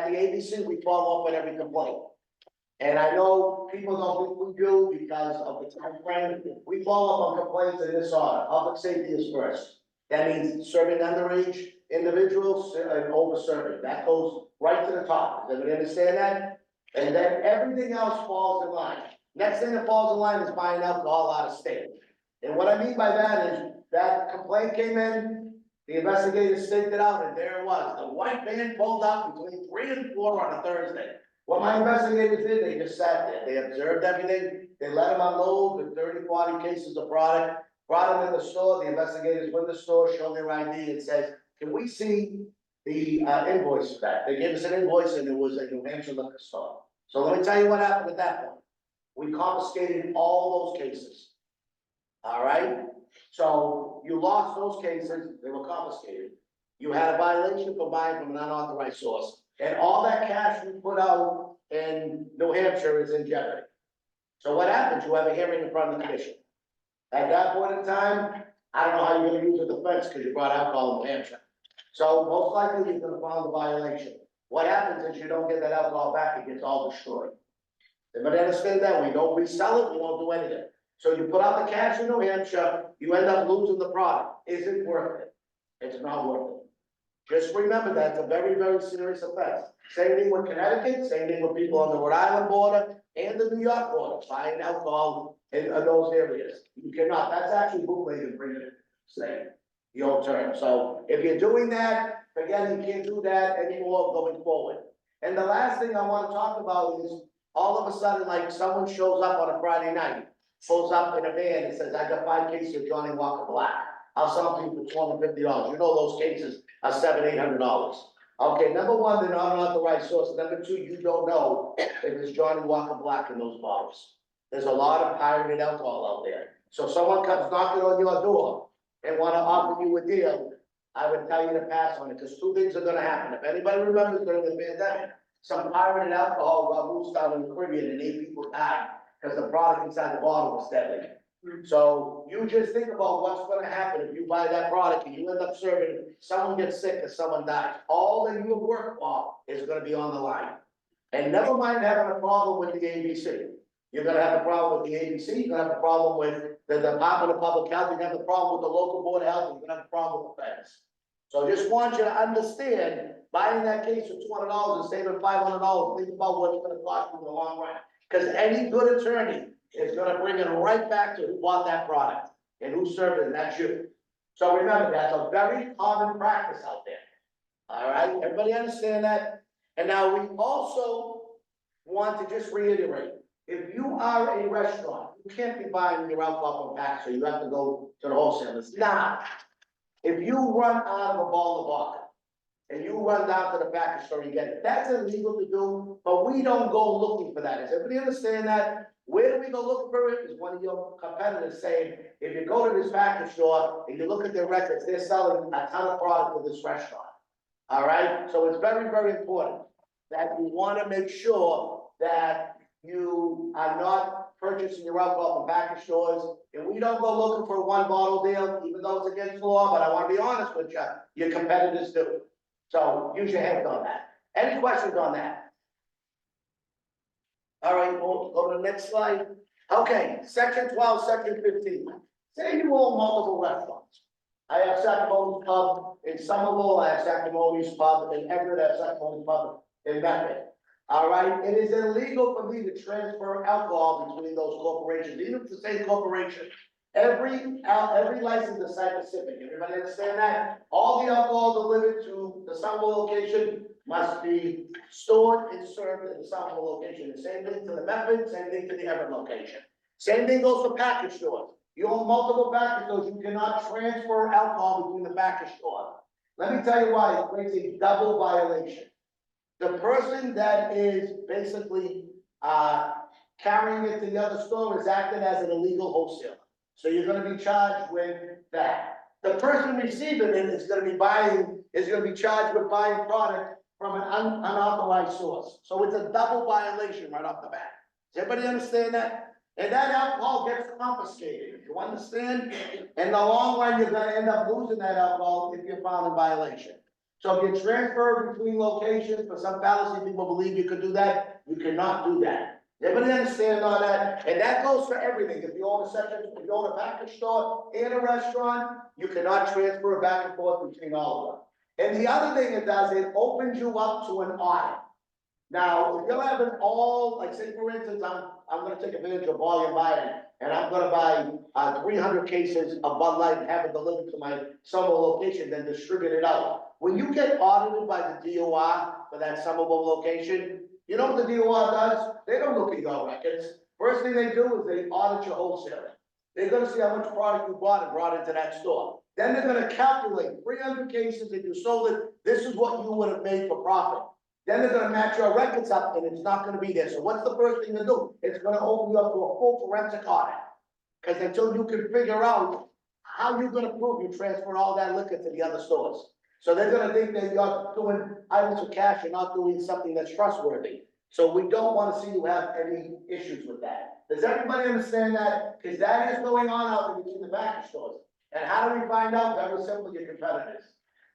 the ABC, we follow up on every complaint. And I know people don't think we do because of the time frame. We follow up on complaints in this order. Public safety is first. That means serving underage individuals and over serving. That goes right to the top. Does everybody understand that? And then everything else falls in line. Next thing that falls in line is buying alcohol out of state. And what I mean by that is that complaint came in, the investigators staked it out, and there it was. The white van pulled up between 3 and 4 on a Thursday. What my investigators did, they just sat there. They observed everything. They let them unload the 30, 40 cases of product, brought them in the store. The investigators went to the store, showed their ID and says, can we see the invoice back? They gave us an invoice and it was a New Hampshire liquor store. So let me tell you what happened at that point. We confiscated all those cases. All right? So you lost those cases, they were confiscated. You had a violation for buying from an unauthorized source. And all that cash we put out in New Hampshire is in jeopardy. So what happens? You have a hearing in front of the commission. At that point in time, I don't know how you're gonna use a defense because you brought alcohol in New Hampshire. So most likely you're gonna file the violation. What happens is you don't get that alcohol back, it gets all destroyed. Everybody understand that? We don't resell it, we don't do anything. So you put out the cash in New Hampshire, you end up losing the product. Is it worth it? It's not worth it. Just remember that it's a very, very serious offense. Same thing with Connecticut, same thing with people on the Rhode Island border and the New York border, buying alcohol in those areas. You cannot, that's actually bootlegging, bring it, say, the old term. So if you're doing that, again, you can't do that anymore going forward. And the last thing I want to talk about is all of a sudden, like someone shows up on a Friday night, pulls up in a van and says, I got 5 cases of Johnny Walker Black. I'll sell them for $250. You know those cases are $700, $800. Okay, number one, they're not an authorized source. Number two, you don't know if there's Johnny Walker Black in those bottles. There's a lot of pirated alcohol out there. So if someone comes knocking on your door and want to offer you a deal, I would tell you to pass on it, because 2 things are gonna happen. If anybody remembers during the pandemic, some pirated alcohol got loose down in the Caribbean and 8 people died because the product inside the bottle was deadly. So you just think about what's gonna happen if you buy that product and you end up serving, someone gets sick or someone dies. All that you have worked for is gonna be on the line. And never mind having a problem with the ABC. You're gonna have a problem with the ABC, you're gonna have a problem with the Department of Public Health, you're gonna have a problem with the local board of health, you're gonna have a problem with the feds. So I just want you to understand, buying that case for $200 and saving $500, think about what it's gonna cost you in the long run. Because any good attorney is gonna bring it right back to who bought that product and who served it, and that's you. So remember, that's a very common practice out there. All right, everybody understand that? And now we also want to just reiterate, if you are a restaurant, you can't be buying your alcohol from pack, so you have to go to the wholesalers. Now, if you run out of a bottle of vodka, and you run down to the package store and get it, that's illegal to do, but we don't go looking for that. Does everybody understand that? Where do we go looking for it? Is one of your competitors saying, if you go to this package store and you look at their records, they're selling a ton of product for this restaurant. All right, so it's very, very important that you want to make sure that you are not purchasing your alcohol from package stores. And we don't go looking for a 1 bottle deal, even though it's against the law, but I want to be honest with you, your competitors do. So use your heads on that. Any questions on that? All right, we'll go to the next slide. Okay, section 12, section 15. Say you own multiple restaurants. I have Sacramonte's Pub in Somerville, I have Sacramonte's Pub in Everett, I have Sacramonte's Pub in Medford. All right, it is illegal for me to transfer alcohol between those corporations, even if it's the same corporation. Every license is site-specific. Everybody understand that? All the alcohol delivered to the Somerville location must be stored and served at the Somerville location. The same thing to the Medford, same thing to the Everett location. Same thing goes for package stores. You own multiple package stores, you cannot transfer alcohol between the package store. Let me tell you why. It creates a double violation. The person that is basically carrying it to the other store is acting as an illegal wholesaler. So you're gonna be charged with that. The person receiving it is gonna be charged with buying product from an unauthorized source. So it's a double violation right off the bat. Does everybody understand that? And that alcohol gets confiscated, you understand? In the long run, you're gonna end up losing that alcohol if you're found in violation. So if you transfer between locations, for some fallacy, people believe you could do that, you cannot do that. Everybody understand on that? And that goes for everything. If you own a section, if you own a package store and a restaurant, you cannot transfer back and forth between all of them. And the other thing it does, it opens you up to an audit. Now, if you're having all, like say for instance, I'm gonna take advantage of volume buying, and I'm gonna buy, 300 cases of Bud Light and have it delivered to my Somerville location, then distribute it out. When you get audited by the DOR for that Somerville location, you know what the DOR does? They don't look at your records. First thing they do is they audit your wholesaler. They're gonna see how much product you bought and brought into that store. Then they're gonna calculate 300 cases that you sold it, this is what you would have made for profit. Then they're gonna match your records up and it's not gonna be there. So what's the first thing to do? It's gonna open you up to a full forensic audit. Cause until you can figure out how you're gonna prove you transferred all that liquor to the other stores. So they're gonna think that you're doing items of cash and not doing something that's trustworthy. So we don't wanna see you have any issues with that. Does everybody understand that? Cause that is going on out there between the package stores. And how do we find out? Very simple, your competitors.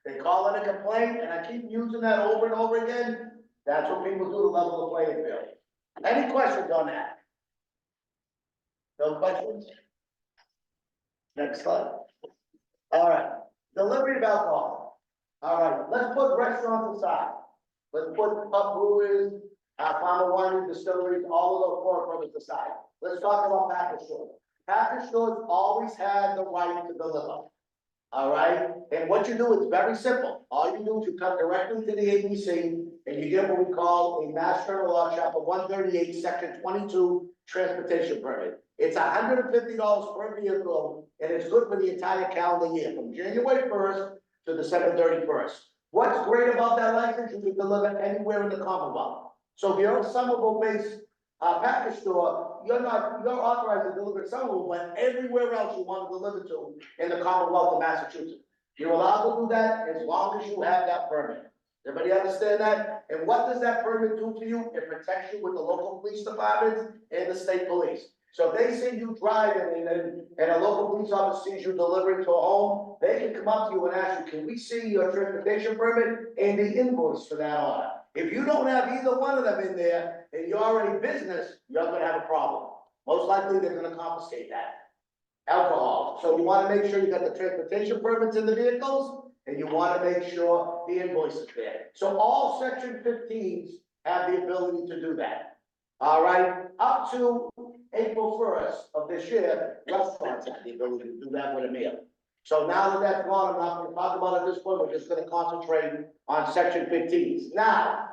They call it a complaint, and I keep using that over and over again. That's what people do to level the playing field. Any questions on that? No questions? Next slide. All right, delivery of alcohol. All right, let's put restaurants aside. Let's put pub brewers, farmer wineries, distilleries, all of those four products aside. Let's talk about package stores. Package stores always had the right to deliver. All right, and what you do is very simple. All you do is you come directly to the ABC and you get what we call a Mass General Law, Chapter 138, Section 22, transportation permit. It's $150 per vehicle, and it's good for the entire calendar year, from January 1st to December 31st. What's great about that license? You can deliver anywhere in the Commonwealth. So if you're a Somerville-based package store, you're authorized to deliver to Somerville, but everywhere else you want to deliver to in the Commonwealth of Massachusetts. You're allowed to do that as long as you have that permit. Everybody understand that? And what does that permit do to you? It protects you with the local police departments and the state police. So if they see you driving and a local police officer sees you delivering to a home, they can come up to you and ask you, can we see your transportation permit and the invoice for that order? If you don't have either one of them in there and you're already business, you're gonna have a problem. Most likely, they're gonna confiscate that. Alcohol. So you wanna make sure you got the transportation permits in the vehicles, and you wanna make sure the invoice is there. So all section 15s have the ability to do that. All right, up to April 1st of this year, restaurants have the ability to do that with a meal. So now that that's gone, I'm not gonna talk about it at this point, we're just gonna concentrate on section 15s. Now,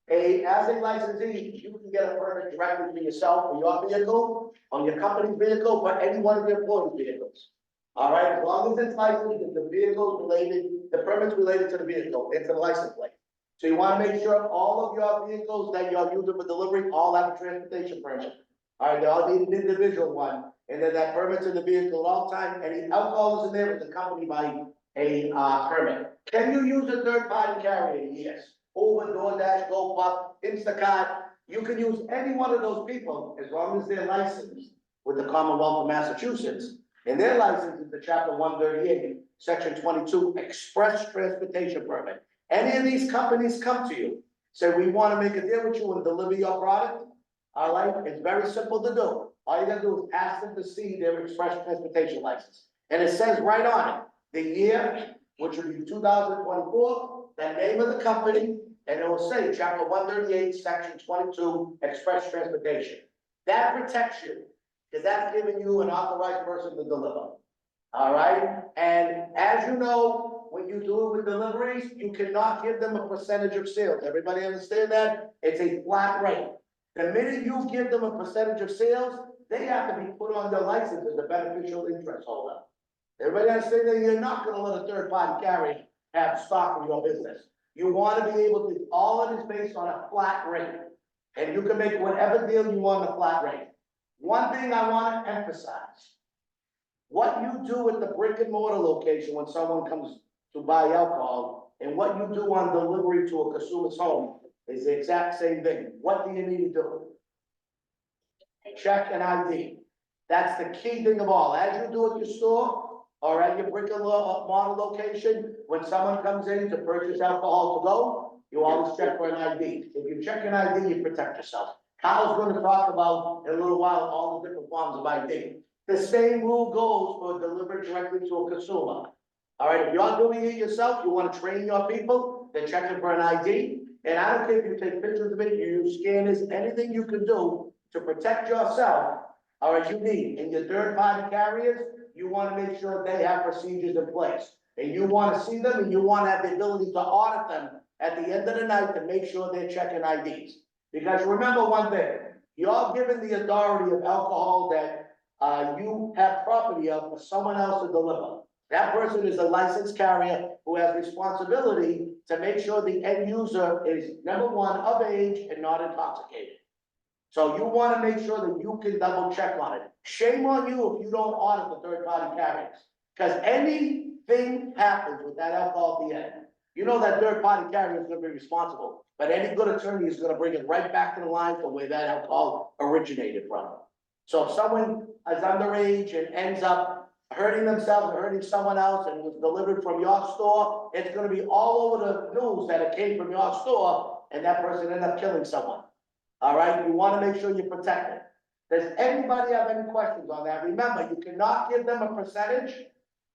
as a licensee, you can get a permit directly for yourself, for your vehicle, on your company's vehicle, for any one of your employees' vehicles. All right, as long as it's licensed, if the vehicle's related, the permit's related to the vehicle, it's a license plate. So you wanna make sure all of your vehicles that you're using for delivery all have a transportation permit. All right, they all need an individual one, and then that permit's in the vehicle at all time, any alcohol is in there, is accompanied by a, permit. Can you use a third-party carrier? Yes. Uber, DoorDash, GoPuff, Instacart, you can use any one of those people as long as they're licensed with the Commonwealth of Massachusetts. And their license is the Chapter 138, Section 22, Express Transportation Permit. Any of these companies come to you, say, we want to make a deal with you and deliver your product. All right, it's very simple to do. All you gotta do is ask them to see their express transportation license. And it says right on it, the year, which would be 2024, the name of the company, and it will say Chapter 138, Section 22, Express Transportation. That protects you, because that's giving you an authorized person to deliver. All right, and as you know, when you do it with deliveries, you cannot give them a percentage of sales. Everybody understand that? It's a flat rate. The minute you give them a percentage of sales, they have to be put on their license as a beneficial interest holder. Everybody understand that you're not gonna let a third party carrier have stock in your business. You wanna be able to, all of it is based on a flat rate. And you can make whatever deal you want on a flat rate. One thing I wanna emphasize, what you do at the brick and mortar location when someone comes to buy alcohol and what you do on delivery to a consumer's home is the exact same thing. What do you need to do? Check an ID. That's the key thing of all. As you do at your store, All right, your brick and mortar location, when someone comes in to purchase alcohol to go, you always check for an ID. If you check an ID, you protect yourself. Kyle's gonna talk about in a little while all the different forms of ID. The same rule goes for delivered directly to a consumer. All right, if you're doing it yourself, you wanna train your people, they're checking for an ID. And I don't care if you take pictures of it, you use scanners, anything you can do to protect yourself. All right, you need, and your third party carriers, you wanna make sure they have procedures in place. And you wanna see them and you wanna have the ability to audit them at the end of the night to make sure they're checking IDs. Because remember one thing, you're given the authority of alcohol that, you have property of for someone else to deliver. That person is a licensed carrier who has responsibility to make sure the end user is, number one, of age and not intoxicated. So you wanna make sure that you can double check on it. Shame on you if you don't audit the third party carriers. Cause anything happens with that alcohol at the end, you know that third party carrier is gonna be responsible. But any good attorney is gonna bring it right back to the line from where that alcohol originated from. So if someone is underage and ends up hurting themselves or hurting someone else and was delivered from your store, it's gonna be all over the news that it came from your store and that person ended up killing someone. All right, you wanna make sure you protect it. Does anybody have any questions on that? Remember, you cannot give them a percentage.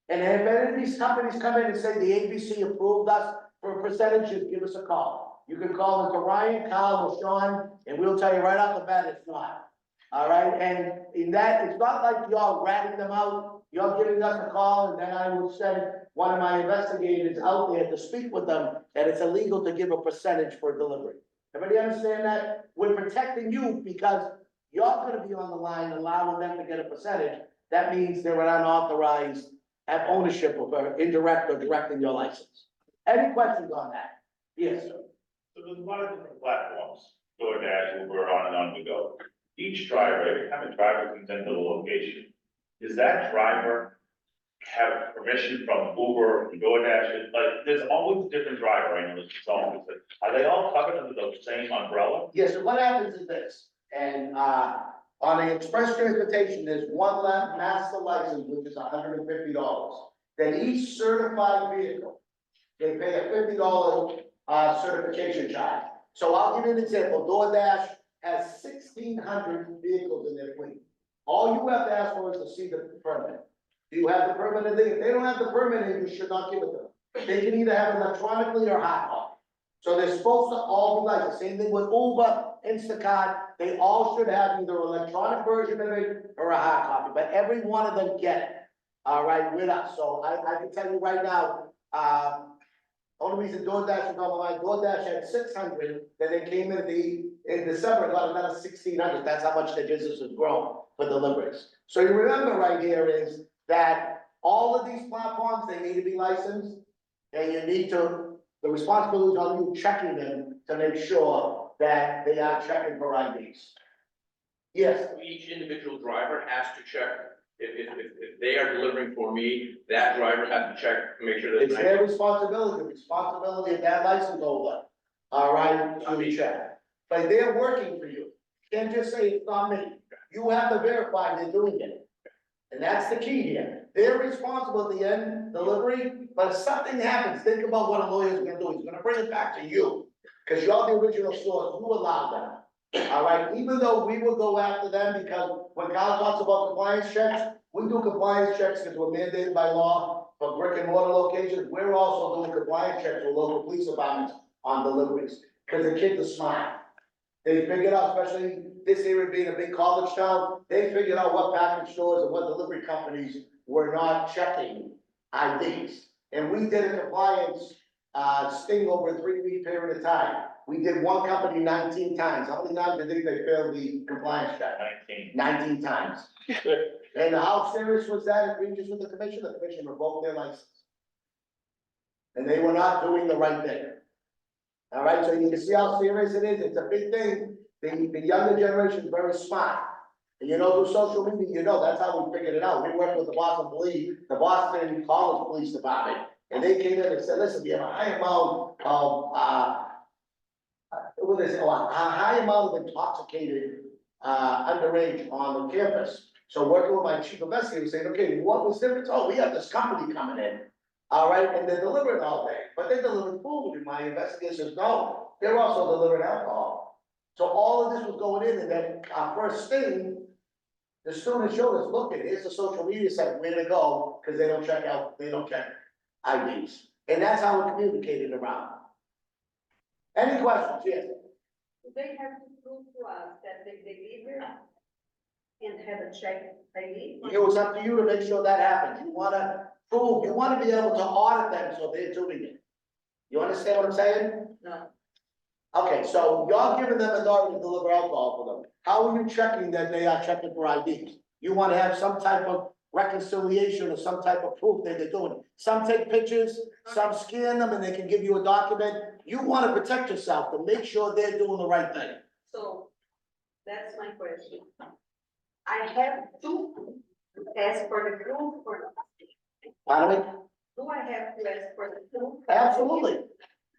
And if any of these companies come in and say the ABC approved us for a percentage, just give us a call. You can call into Ryan, Kyle, or Sean, and we'll tell you right off the bat it's not. All right, and in that, it's not like you're ratting them out, you're giving us a call, and then I will send one of my investigators out there to speak with them, that it's illegal to give a percentage for delivery. Everybody understand that? We're protecting you because you're gonna be on the line allowing them to get a percentage. That means they're unauthorized, have ownership of or indirect or directing your license. Any questions on that? Yes, sir. So there's a lot of different platforms, DoorDash, Uber, on and on we go. Each driver, every time a driver comes into the location, does that driver have permission from Uber, from DoorDash? Like, there's always a different driver, I know this is always, are they all covered under the same umbrella? Yes, so what happens is this, and, on the express transportation, there's one master license, which is $150. Then each certified vehicle, they pay a $50, certification charge. So I'll give you an example, DoorDash has 1,600 vehicles in their fleet. All you have to ask for is to see the permit. Do you have the permit? If they don't have the permit, you should not give it to them. They can either have it electronically or hard copy. So they're supposed to all be like the same thing with Uber, Instacart, they all should have either an electronic version of it or a hard copy, but every one of them get it, all right, with us. So I can tell you right now, only reason DoorDash is on my DoorDash had 600, then they came in December, got another 1,600, that's how much their business has grown for deliveries. So you remember right here is that all of these platforms, they need to be licensed, and you need to, the responsibility is on you checking them to make sure that they are checking for IDs. Yes, Each individual driver has to check, if they are delivering for me, that driver has to check, to make sure that. it's their responsibility of that license holder, all right, to check. But they're working for you. You can't just say it's not me. You have to verify they're doing it. And that's the key here. They're responsible at the end delivery, but if something happens, think about what a lawyer's gonna do. He's gonna bring it back to you. Cause you're the original source, you allowed them. All right, even though we will go after them, because when Kyle talks about compliance checks, we do compliance checks because we're mandated by law for brick and mortar locations. We're also doing compliance checks with local police departments on deliveries, because the kids are smart. They figured out, especially this area being a big college town, they figured out what package stores and what delivery companies were not checking IDs. And we did a compliance sting over a 3-week period of time. We did one company 19 times. How many times do you think they failed the compliance check? 19 times. And how serious was that egregious with the commission? The commission revoked their license. And they were not doing the right thing. All right, so you can see how serious it is. It's a big thing. The younger generation is very smart. And you know, through social media, you know, that's how we figured it out. We worked with the Boston Police, the Boston College Police Department. And they came in and said, listen, we have a high amount of, a high amount of intoxicated, underage on the campus. So working with my chief investigator, saying, okay, what was different? Oh, we have this company coming in. All right, and they're delivering all day, but they're delivering food, and my investigator says, no, they're also delivering alcohol. So all of this was going in, and then our first thing, the students showed us, look, here's the social media site, where to go, because they don't check IDs. And that's how we communicated around. Any questions? Yes. They have to prove to us that they deliver and have a check ID. It was up to you to make sure that happens. You wanna prove, you wanna be able to audit them so they're doing it. You understand what I'm saying? No. Okay, so you're giving them authority to deliver alcohol for them. How are you checking that they are checking for IDs? You wanna have some type of reconciliation or some type of proof that they're doing it. Some take pictures, some scan them and they can give you a document. You wanna protect yourself to make sure they're doing the right thing. So that's my question. I have to ask for the proof or Pardon me? do I have to ask for the proof? Absolutely.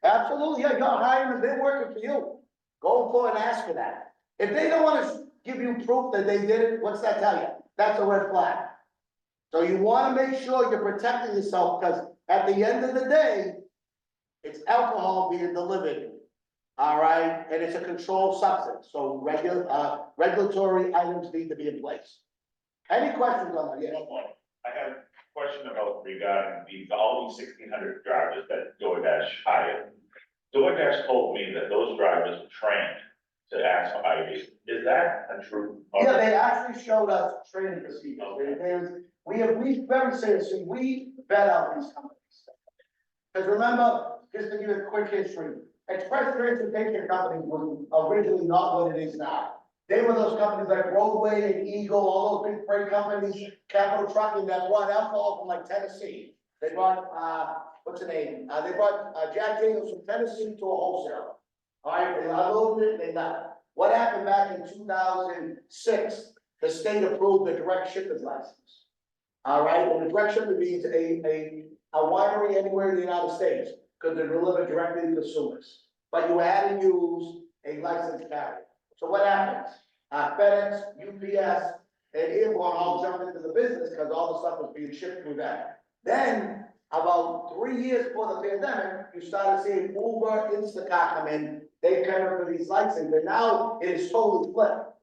Absolutely, yeah, you're hiring them, they're working for you. Go forward and ask for that. If they don't wanna give you proof that they did it, what's that tell you? That's a red flag. So you wanna make sure you're protecting yourself, because at the end of the day, it's alcohol being delivered. All right, and it's a controlled substance, so regulatory items need to be in place. Any questions on that? Yeah, no problem. I have a question about regarding all these 1,600 drivers that DoorDash hired. DoorDash told me that those drivers were trained to ask for IDs. Is that a true? Yeah, they actually showed us training procedures. We very seriously, we vet out these companies. Because remember, just to give you a quick history, Express Transportation Company was originally not what it is now. They were those companies like Roadway and Eagle, all those big freight companies, Capital Trucking that brought alcohol from like Tennessee. They brought, what's the name? They brought, Jack Daniels from Tennessee to a wholesaler. All right, they unloaded it, they left. What happened back in 2006? The state approved the direct shipper's license. All right, and the direct shipper means a winery anywhere in the United States could deliver directly to consumers. But you had to use a licensed carrier. So what happens? FedEx, UPS, and Airborne all jumped into the business because all the stuff was being shipped through that. Then, about 3 years before the pandemic, you started seeing Uber, Instacart come in. They come in for these licenses, and now it is totally flipped.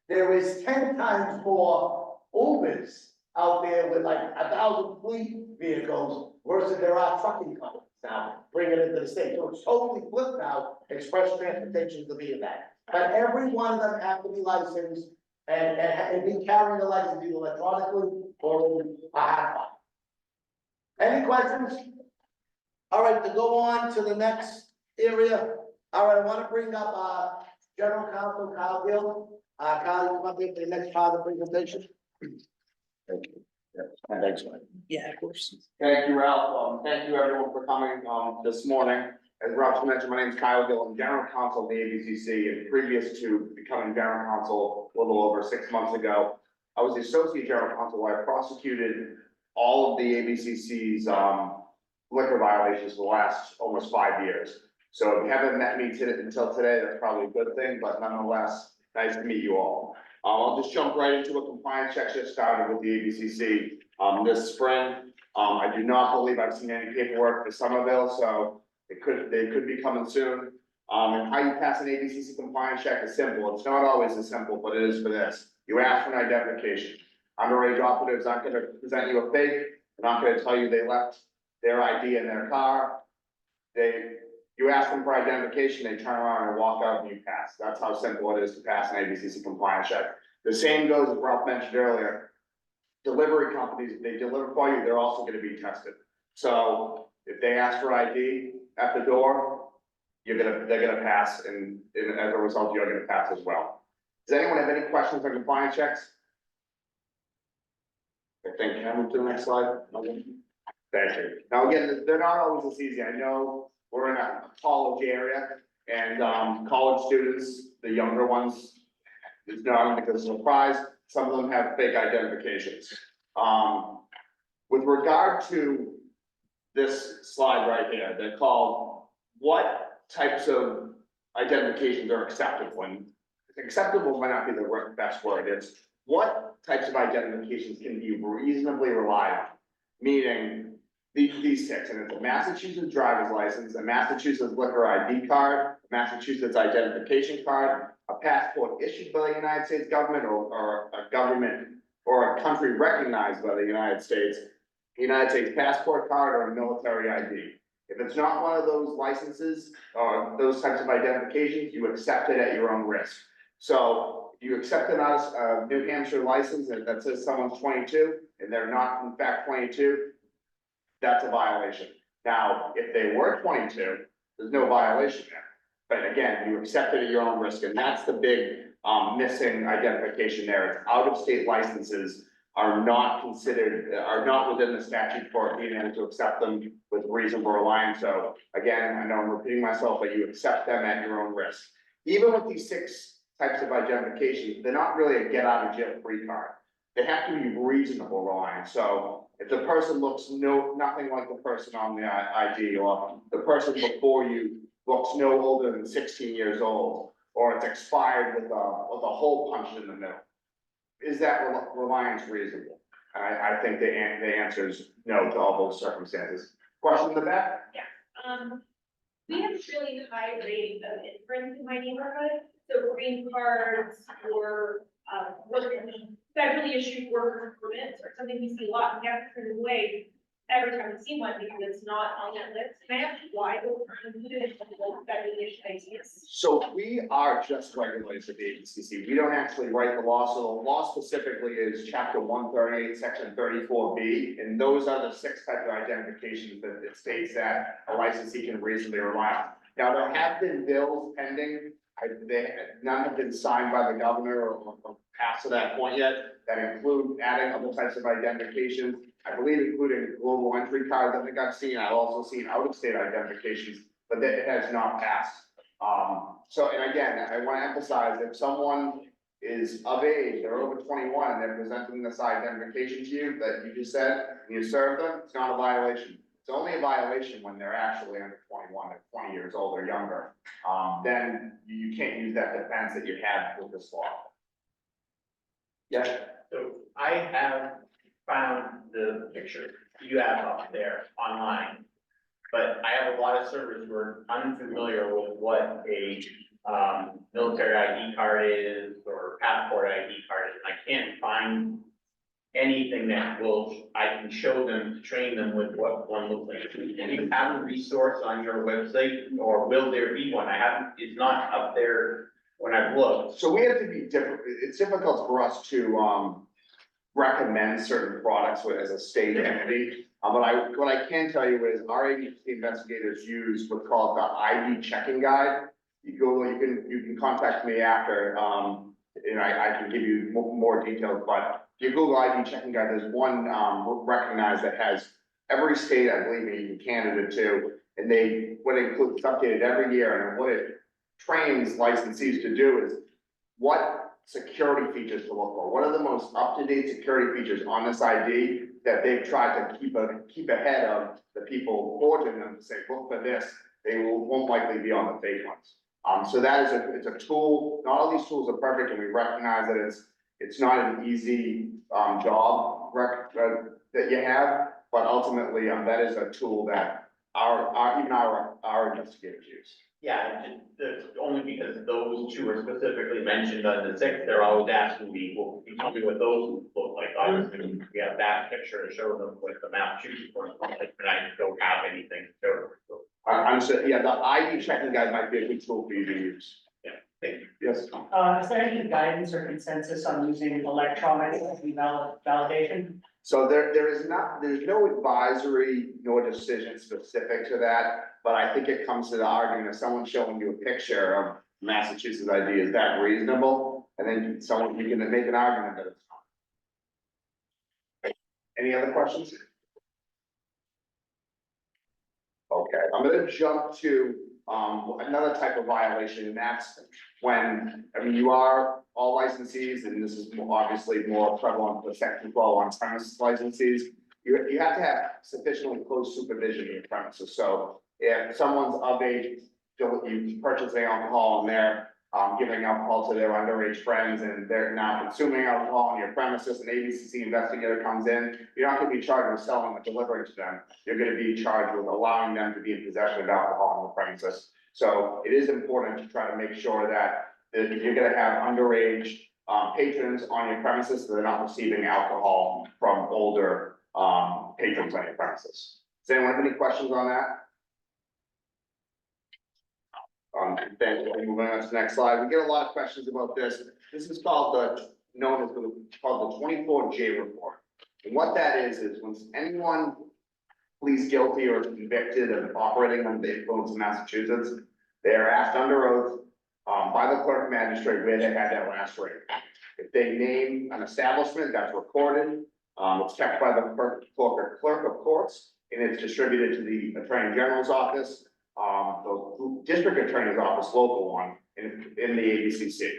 There is 10 times more Ubers out there with like 1,000 fleet vehicles versus there are trucking companies now bringing it into the state. So it's totally flipped now. Express Transportation to be in that. But every one of them have to be licensed and be carrying the license either electronically or in a hard copy. Any questions? All right, to go on to the next area. All right, I want to bring up General Counsel Kyle Gill. Kyle, you come up here for the next part of the presentation. Thank you. Yeah, thanks, Mike. Yeah, of course. Thank you, Ralph. Thank you everyone for coming, this morning. As Ralph mentioned, my name is Kyle Gill. I'm General Counsel of the ABCC, and previous to becoming General Counsel a little over 6 months ago, I was the Associate General Counsel where I prosecuted all of the ABCC's, liquor violations for the last almost 5 years. So if you haven't met me until today, that's probably a good thing, but nonetheless, nice to meet you all. I'll just jump right into a compliance check just started with the ABCC, this spring. I do not believe I've seen any paperwork for Somerville, so they could be coming soon. And how you pass an ABCC compliance check is simple. It's not always as simple, but it is for this. You ask for an identification. Underage operatives aren't gonna present you a fake. They're not gonna tell you they left their ID in their car. You ask them for identification, they turn around and walk out and you pass. That's how simple it is to pass an ABCC compliance check. The same goes, as Ralph mentioned earlier, delivery companies, if they deliver for you, they're also gonna be tested. So if they ask for ID at the door, they're gonna pass, and as a result, you're gonna pass as well. Does anyone have any questions on compliance checks? I think, can I move to the next slide? Thank you. Now, again, they're not always this easy. I know we're in a college area, and college students, the younger ones, it's not because of a surprise, some of them have fake identifications. With regard to this slide right here, they're called what types of identifications are acceptable, and acceptable might not be the best word. It's what types of identifications can be reasonably relied on? Meaning, these six, and it's a Massachusetts driver's license, a Massachusetts liquor ID card, Massachusetts identification card, a passport issued by the United States government or a government or a country recognized by the United States passport card or a military ID. If it's not one of those licenses or those types of identifications, you accept it at your own risk. So if you accept a New Hampshire license that says someone's 22 and they're not in fact 22, that's a violation. Now, if they were 22, there's no violation there. But again, you accept it at your own risk, and that's the big missing identification there. It's out-of-state licenses are not considered, are not within the statute for being able to accept them with reasonable reliance. So again, I know I'm repeating myself, but you accept them at your own risk. Even with these six types of identification, they're not really a get out of jail free card. They have to be reasonable reliance. So if the person looks nothing like the person on the ID, or the person before you looks no older than 16 years old, or it's expired with a hole punched in the middle, is that reliance reasonable? I think the answer is no to all those circumstances. Question in the back? We have really high rates of inference in my neighborhood, so green cards or, federally issued worker permits or something we see a lot, and we have to turn it away every time we see one because it's not on that list. Can I ask why those are included in the federally issued ideas? So we are just regulators at the ABCC. We don't actually write the law. So the law specifically is chapter 138, section 34B. And those are the six types of identifications that it states that a licensee can reasonably rely on. Now, there have been bills pending. None have been signed by the governor or passed to that point yet that include adding other types of identifications. I believe including global entry cards. I think I've seen, I've also seen out-of-state identifications, but that it has not passed. So, and again, I want to emphasize, if someone is of age, they're over 21, and they're presenting this identification to you that you just said, and you serve them, it's not a violation. It's only a violation when they're actually under 21 or 20 years old or younger. Then you can't use that defense that you had with this law. Yes? So I have found the picture you have up there online, but I have a lot of servers who are unfamiliar with what a military ID card is or passport ID card is. I can't find anything that I can show them to train them with what one looks like. Do you have a resource on your website, or will there be one? It's not up there when I've looked. So we have to be different. It's difficult for us to recommend certain products as a state entity. But what I can tell you is our ABCC investigators use what's called the ID checking guide. You can contact me after, and I can give you more details, but if you Google ID checking guide, there's one recognized that has every state, I believe, in Canada too, and what it includes, it's updated every year, and what it trains licensees to do is what security features to look for. What are the most up-to-date security features on this ID that they've tried to keep ahead of the people forging them to say, look for this, they won't likely be on the fake ones. So that is it's a tool. Not all these tools are perfect, and we recognize that it's not an easy job that you have, but ultimately that is a tool that our investigators use. Yeah, only because those two are specifically mentioned on the sixth, they're always asking me, well, can you tell me what those look like? Obviously, we have that picture to show them what the Massachusetts one looks like, but I don't have anything to show them. I'm saying, yeah, the ID checking guide might be a good tool for you to use. Yeah, thank you. Yes. Is there any guidance or consensus on using electronic validation? So there's no advisory nor decision specific to that, but I think it comes to the argument of someone showing you a picture of Massachusetts ID, is that reasonable? And then you can make an argument that it's not. Any other questions? Okay, I'm gonna jump to another type of violation, and that's when, you are all licensees, and this is obviously more prevalent for section 12 on premises licensees. You have to have sufficiently close supervision in your premises. So if someone's of age, you purchasing alcohol and they're giving alcohol to their underage friends and they're now consuming alcohol on your premises, an ABCC investigator comes in, you're not gonna be charged with selling or delivering to them. You're gonna be charged with allowing them to be in possession of alcohol on the premises. So it is important to try to make sure that you're gonna have underage patrons on your premises, so they're not receiving alcohol from older patrons on your premises. Does anyone have any questions on that? Then moving on to the next slide, we get a lot of questions about this. This is called called the 24J report. And what that is when anyone pleads guilty or convicted of operating under the influence of Massachusetts, they are asked under oath by the clerk magistrate where they had that last drink. If they name an establishment, that's recorded. It's kept by the clerk of courts, and it's distributed to the Attorney General's office, the district attorney's office, local one, in the ABCC.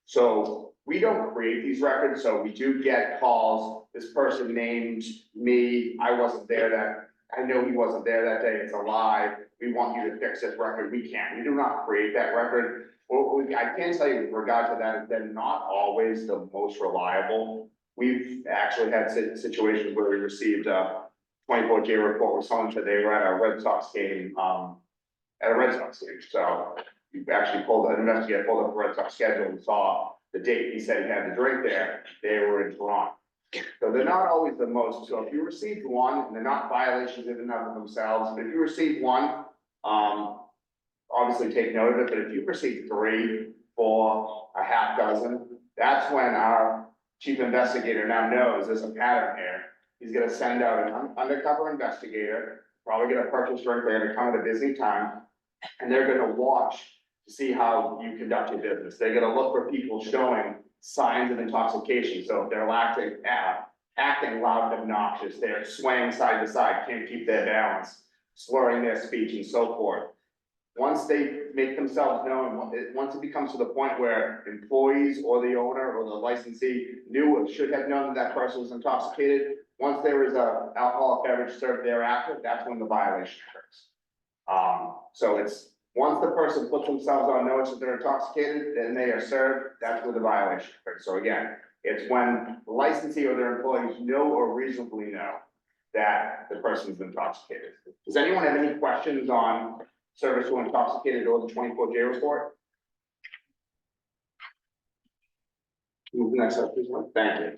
So we don't create these records, so we do get calls, this person named me, I wasn't there I know he wasn't there that day, it's a lie, we want you to fix this record, we can't, we do not create that record. I can tell you with regard to that, they're not always the most reliable. We've actually had situations where we received a 24J report where someone said they were at a Red Sox game, so we actually an investigator pulled up the Red Sox schedule and saw the date he said he had the drink there, they were in Toronto. So they're not always the most, so if you received one, and they're not violations in and of themselves, but if you receive one, obviously take note of it, but if you receive 3, 4, a half dozen, that's when our chief investigator now knows there's a pattern here. He's gonna send out an undercover investigator, probably gonna purchase drink, they're gonna come at a busy time, and they're gonna watch to see how you conduct your business. They're gonna look for people showing signs of intoxication. So if they're acting loud and obnoxious, they're swaying side to side, can't keep their balance, slurring their speech and so forth. Once they make themselves known, once it becomes to the point where employees or the owner or the licensee knew or should have known that person was intoxicated, once there is a alcoholic beverage served thereafter, that's when the violation occurs. So it's, once the person puts themselves on notice that they're intoxicated, then they are served, that's where the violation occurs. So again, it's when the licensee or their employees know or reasonably know that the person's intoxicated. Does anyone have any questions on service to intoxicated or the 24J report? Move the next up, please. Thank you.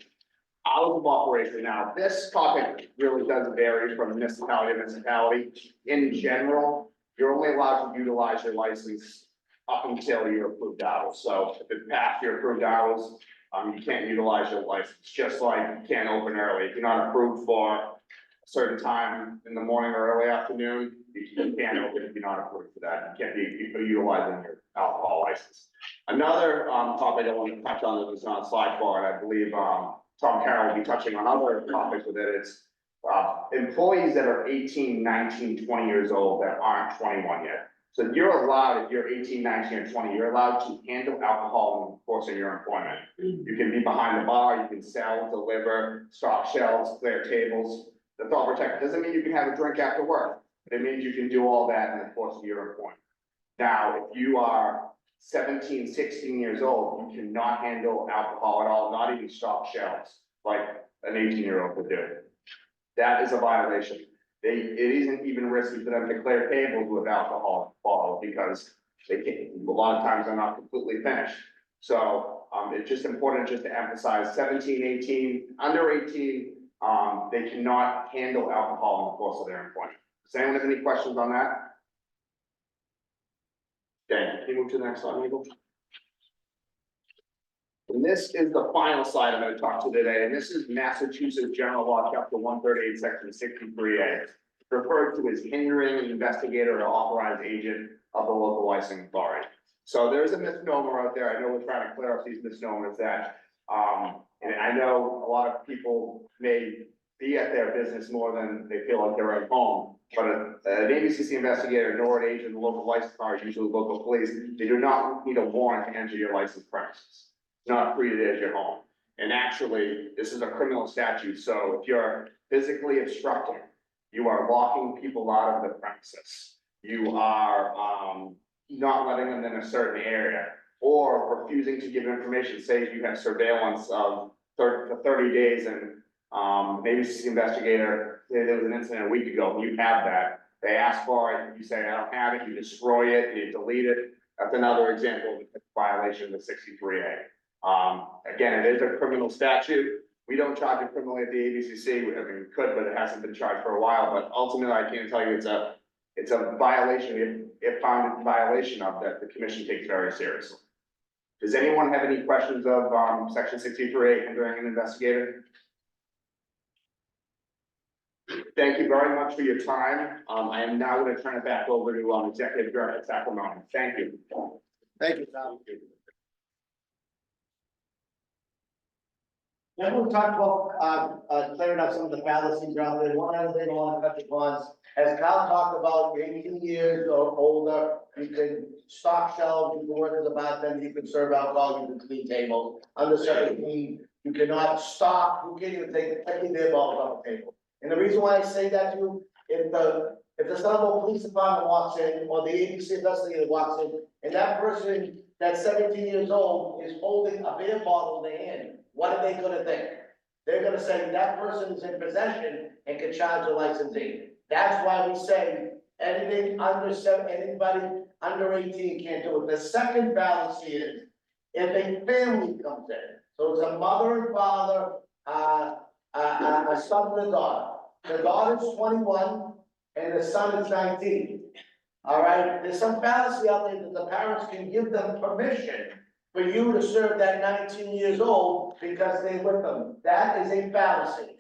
Hours of operation. Now, this topic really does vary from municipality to municipality. In general, you're only allowed to utilize your license up until your approved hours. So if it's past your approved hours, you can't utilize your license, just like you can't open early. If you're not approved for a certain time in the morning or early afternoon, you can't open if you're not approved for that. You can't be utilizing your alcohol license. Another topic I want to touch on that was on slide 4, and I believe Tom Carroll will be touching on other topics with it. It's employees that are 18, 19, 20 years old that aren't 21 yet. So you're allowed, if you're 18, 19, or 20, you're allowed to handle alcohol in the course of your employment. You can be behind the bar, you can sell, deliver, stock shelves, clear tables. That's all protected. Doesn't mean you can have a drink after work, but it means you can do all that in the course of your employment. Now, if you are 17, 16 years old, you cannot handle alcohol at all, not even stock shelves, like an 18-year-old could do. That is a violation. It isn't even risky for them to clear tables with alcohol bottles because they can't, a lot of times they're not completely finished. So it's just important just to emphasize 17, 18, under 18, they cannot handle alcohol in the course of their employment. Does anyone have any questions on that? Okay, can you move to the next slide, Michael? And this is the final slide I'm going to talk to today, and this is Massachusetts General Law, Chapter 138, Section 63A, referred to as hindering an investigator or authorized agent of the local licensing authority. So there's a misnomer out there. I know we're trying to clear up these misnomers that, and I know a lot of people may be at their business more than they feel like they're at home. But an ABCC investigator nor an agent of the local license authority, usually local police, they do not need a warrant to enter your licensed premises. It's not treated as your home. And actually, this is a criminal statute. So if you're physically obstructing, you are locking people out of the premises. You are not letting them in a certain area. or refusing to give information, say you have surveillance of for 30 days and, maybe this investigator, say there was an incident a week ago, you have that. They ask for it, you say, I don't have it, you destroy it, you delete it. That's another example of a violation of the 63A. Again, it is a criminal statute. We don't charge it criminally at the ABCC. I mean, we could, but it hasn't been charged for a while. But ultimately, I can't tell you it's a violation, if found in violation of, that the commission takes very seriously. Does anyone have any questions of, section 63A hindering an investigator? Thank you very much for your time. I am now going to turn it back over to, Executive Director Sacramento. Thank you. Thank you, Tom. Then we talked about, clearing up some of the fallacies out there. One other thing I want to touch upon, as Kyle talked about, you're 18 years or older, you can stock shelves, you can work as a bartender, you can serve alcohol, you can clean tables. Under 17, you cannot stock, you can't even take any beer bottles off the table. And the reason why I say that to you, if the Somerville Police Department walks in, or the ABC investigator walks in, and that person that's 17 years old is holding a beer bottle in their hand, what are they gonna think? They're gonna say that person is in possession and can charge a licensee. That's why we say anything under anybody under 18 can't do it. The second fallacy is if a family comes in, so it's a mother and father, a son and a daughter. The daughter's 21 and the son is 19. All right, there's some fallacy out there that the parents can give them permission for you to serve that 19 years old because they're with them. That is a fallacy.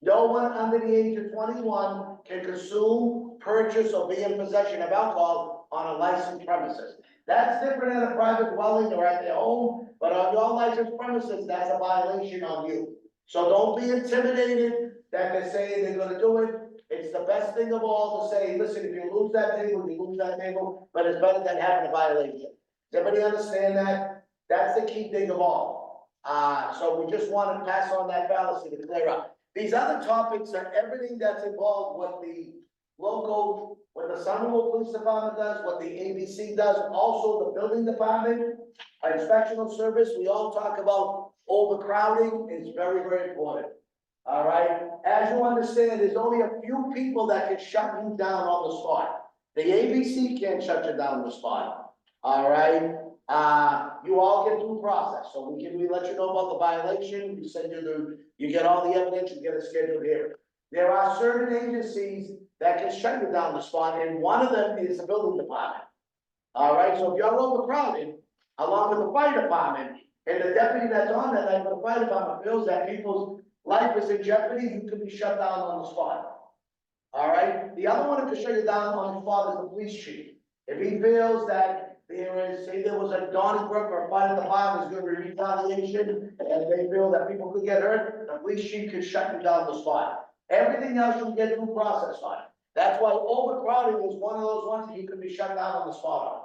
No one under the age of 21 can consume, purchase, or be in possession of alcohol on a licensed premises. That's different at a private dwelling or at their home, but on your licensed premises, that's a violation on you. So don't be intimidated that they're saying they're gonna do it. It's the best thing of all to say, listen, if you lose that table, you lose that table, but it's better than having a violation. Does everybody understand that? That's the key thing of all. So we just want to pass on that fallacy to clear up. These other topics are everything that's involved with the local, what the Somerville Police Department does, what the ABC does, also the building department, inspectional service. We all talk about overcrowding. It's very, very important. All right, as you understand, there's only a few people that can shut you down on the spot. The ABC can't shut you down on the spot. All right, you all get due process, so we let you know about the violation. We send you you get all the evidence, you get a scheduled hearing. There are certain agencies that can shut you down on the spot, and one of them is the building department. All right, so if you're overcrowded, along with the fire department, and the deputy that's on that night for the fire department feels that people's life is in jeopardy, you can be shut down on the spot. All right, the other one that can shut you down on the spot is the police chief. If he feels that say there was a Donnybrook or a fire department is going to be retaliation, and they feel that people could get hurt, the police chief could shut you down the spot. Everything else you get due process on. That's why overcrowding is one of those ones that you can be shut down on the spot on.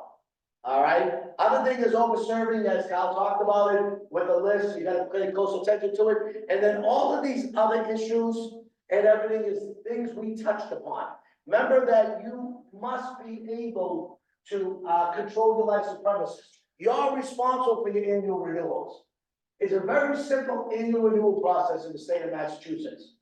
All right, other thing is over serving, as Kyle talked about it with the list, you gotta pay close attention to it. And then all of these other issues and everything is things we touched upon. Remember that you must be able to control your licensed premises. You're responsible for your annual renewals. It's a very simple annual renewal process in the state of Massachusetts.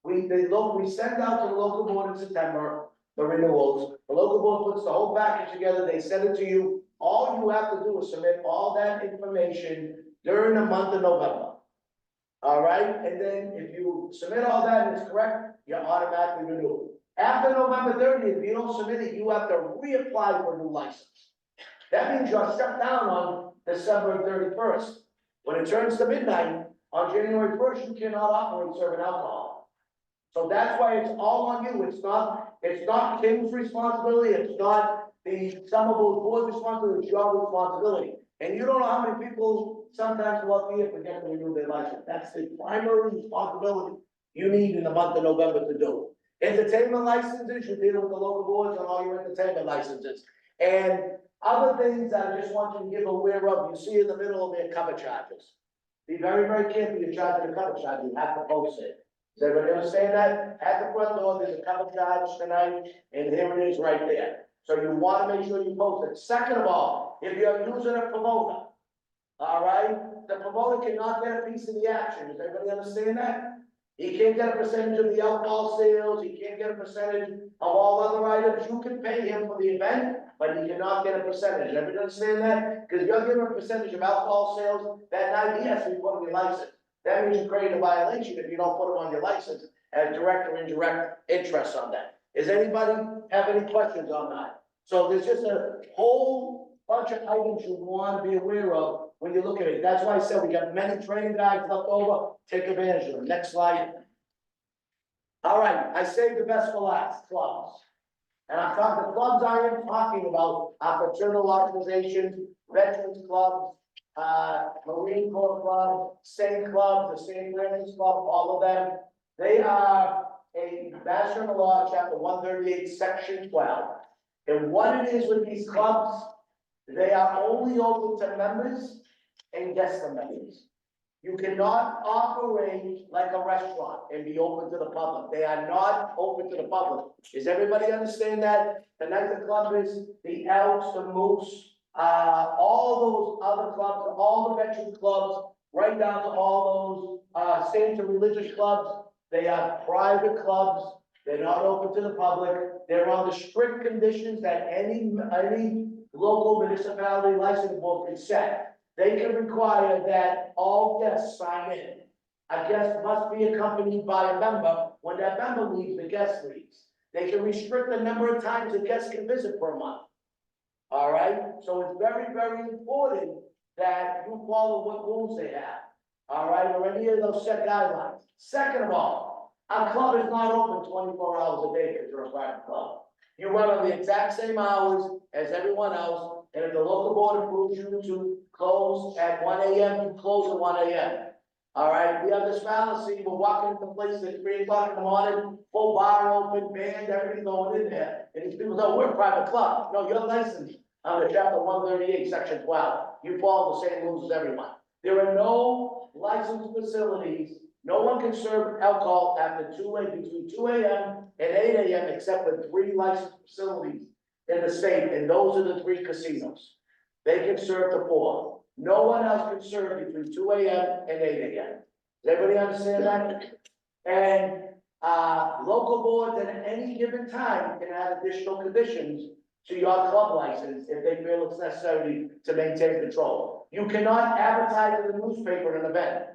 We send out to the local board in September the renewals. The local board puts the whole package together, they send it to you. All you have to do is submit all that information during the month of November. All right, and then if you submit all that and it's correct, you're automatically renewed. After November 30th, if you don't submit it, you have to reapply for a new license. That means you're shut down on December 31st. When it turns to midnight, on January 1st, you cannot operate serving alcohol. So that's why it's all on you. It's not Kim's responsibility, it's not the Somerville board's responsibility, it's your responsibility. And you don't know how many people sometimes throughout the year forget to renew their license. That's the primary responsibility you need in the month of November to do. Entertainment licenses, you're dealing with the local boards on all your entertainment licenses. And other things that I just want you to give aware of, you see in the middle of their cover charges. Be very, very careful, you're charging a cover charge, you have to post it. Does everybody understand that? At the front door, there's a cover charge tonight, and here it is right there. So you wanna make sure you post it. Second of all, if you're using a promoter, all right, the promoter cannot get a piece of the action. Does everybody understand that? He can't get a percentage of the alcohol sales, he can't get a percentage of all other items. You can pay him for the event, but he cannot get a percentage. Everybody understand that? Because you're giving a percentage of alcohol sales, that night he has to be put on your license. That means you create a violation if you don't put him on your license as direct or indirect interest on that. Does anybody have any questions on that? So there's just a whole bunch of items you want to be aware of when you look at it. That's why I said we got many training guides left over. Take advantage of them. Next slide. All right, I saved the best for last, clubs. And I'm talking, the clubs I am talking about are fraternal organizations, veterans clubs, Marine Corps Club, Saint Club, the Saint Francis Club, all of them. They are a Mass General Law, Chapter 138, Section 12. And what it is with these clubs, they are only open to members and guest members. You cannot operate like a restaurant and be open to the public. They are not open to the public. Does everybody understand that? The night the club is, the Elks, the Moose, all those other clubs, all the veteran clubs, right down to all those, saints and religious clubs, they are private clubs. They're not open to the public. They're on the strict conditions that any local municipality licensing board can set. They can require that all guests sign in. A guest must be accompanied by a member. When that member leaves, the guest leaves. They can restrict the number of times a guest can visit per month. All right, so it's very, very important that you follow what rules they have. All right, or any of those set guidelines. Second of all, our club is not open 24 hours a day because you're a private club. You run on the exact same hours as everyone else, and if the local board approves you to close at 1 AM, you close at 1 AM. All right, we have this fallacy, we're walking into places at 3 o'clock in the morning, full bar open, band, everything going in there. And these people know we're a private club. No, you're licensed under Chapter 138, Section 12. You follow the same rules as everyone. There are no licensed facilities. No one can serve alcohol after between 2 AM and 8 AM except for 3 licensed facilities in the state, and those are the 3 casinos. They can serve to 4. No one else can serve between 2 AM and 8 AM. Does everybody understand that? And, local boards at any given time can add additional conditions to your club license if they feel it's necessary to maintain control. You cannot advertise in the newspaper an event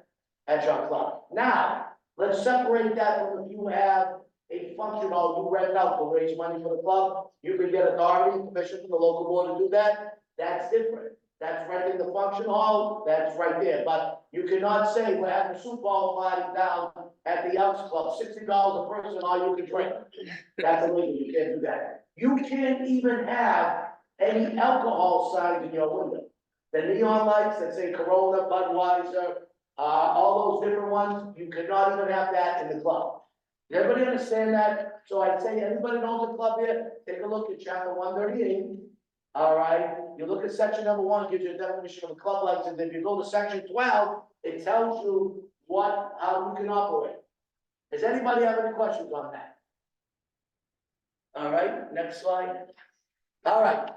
at your club. Now, let's separate that from if you have a function hall you rent out to raise money for the club. You can get authority, permission from the local board to do that. That's different. That's right in the function hall, that's right there. But you cannot say we're having a Super Bowl party down at the Elks Club, $60 a person, all you can drink. That's illegal, you can't do that. You can't even have any alcohol signs in your window. The neon lights that say Corona, Budweiser, all those different ones, you cannot even have that in the club. Does everybody understand that? So I'd say anybody that owns a club here, take a look at Chapter 138. All right, you look at section number 1, gives you a definition of a club license. If you go to section 12, it tells you how you can operate. Does anybody have any questions on that? All right, next slide. All right,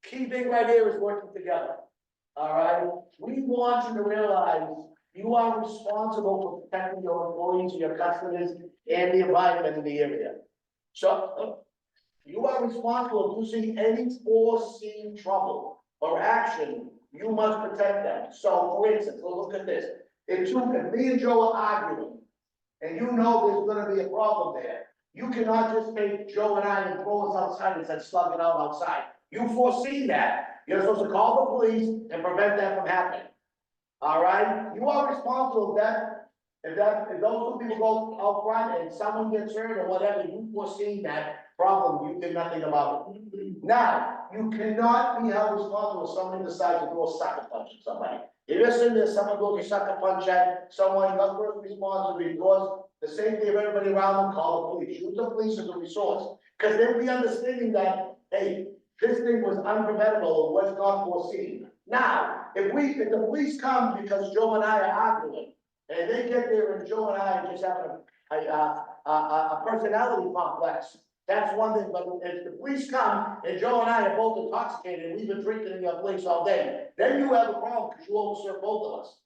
key thing right here is working together. All right, we want you to realize you are responsible for protecting your employees, your customers, and the environment in the area. So, you are responsible if you see any foreseen trouble or action, you must protect them. So for instance, we'll look at this. If me and Joe are arguing, and you know there's gonna be a problem there, you cannot just take Joe and I and throw us outside and say slug it out outside. You foresee that. You're supposed to call the police and prevent that from happening. All right? You are responsible if those 2 people go out front and someone gets hurt or whatever, you foresee that problem, you did nothing about it. Now, you cannot be held responsible if somebody decides to do a sucker punch at somebody. If you're sitting there, someone goes to sucker punch at someone, your first response would be, because the safety of everybody around them, call the police. Use the police as a resource. Because they'll be understanding that, hey, this thing was unpreventable, was not foreseen. Now, if the police come because Joe and I are arguing, and they get there and Joe and I are just having a personality complex, that's one thing, but if the police come and Joe and I are both intoxicated and we've been drinking in your place all day, then you have a problem because you overserve both of us.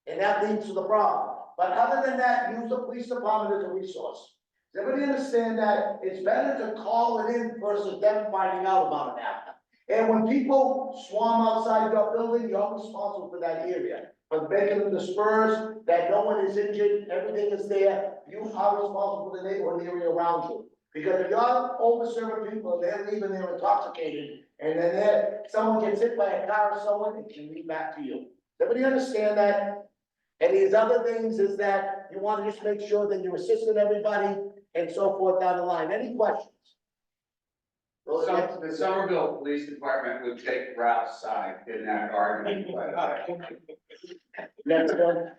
And that leads to the problem. But other than that, use the police department as a resource. Does everybody understand that it's better to call it in versus them finding out about it after? And when people swarm outside your building, you're responsible for that area. But making them disperse, that no one is injured, everything is there, you are responsible for the neighborhood area around you. Because if you're over serving people and they're leaving, they're intoxicated, and then someone gets hit by a car or someone, it can lead back to you. Does everybody understand that? And these other things is that you want to just make sure that you're assisting everybody and so forth down the line. Any questions? The Somerville Police Department would take Ralph's side in that argument, but, Next one.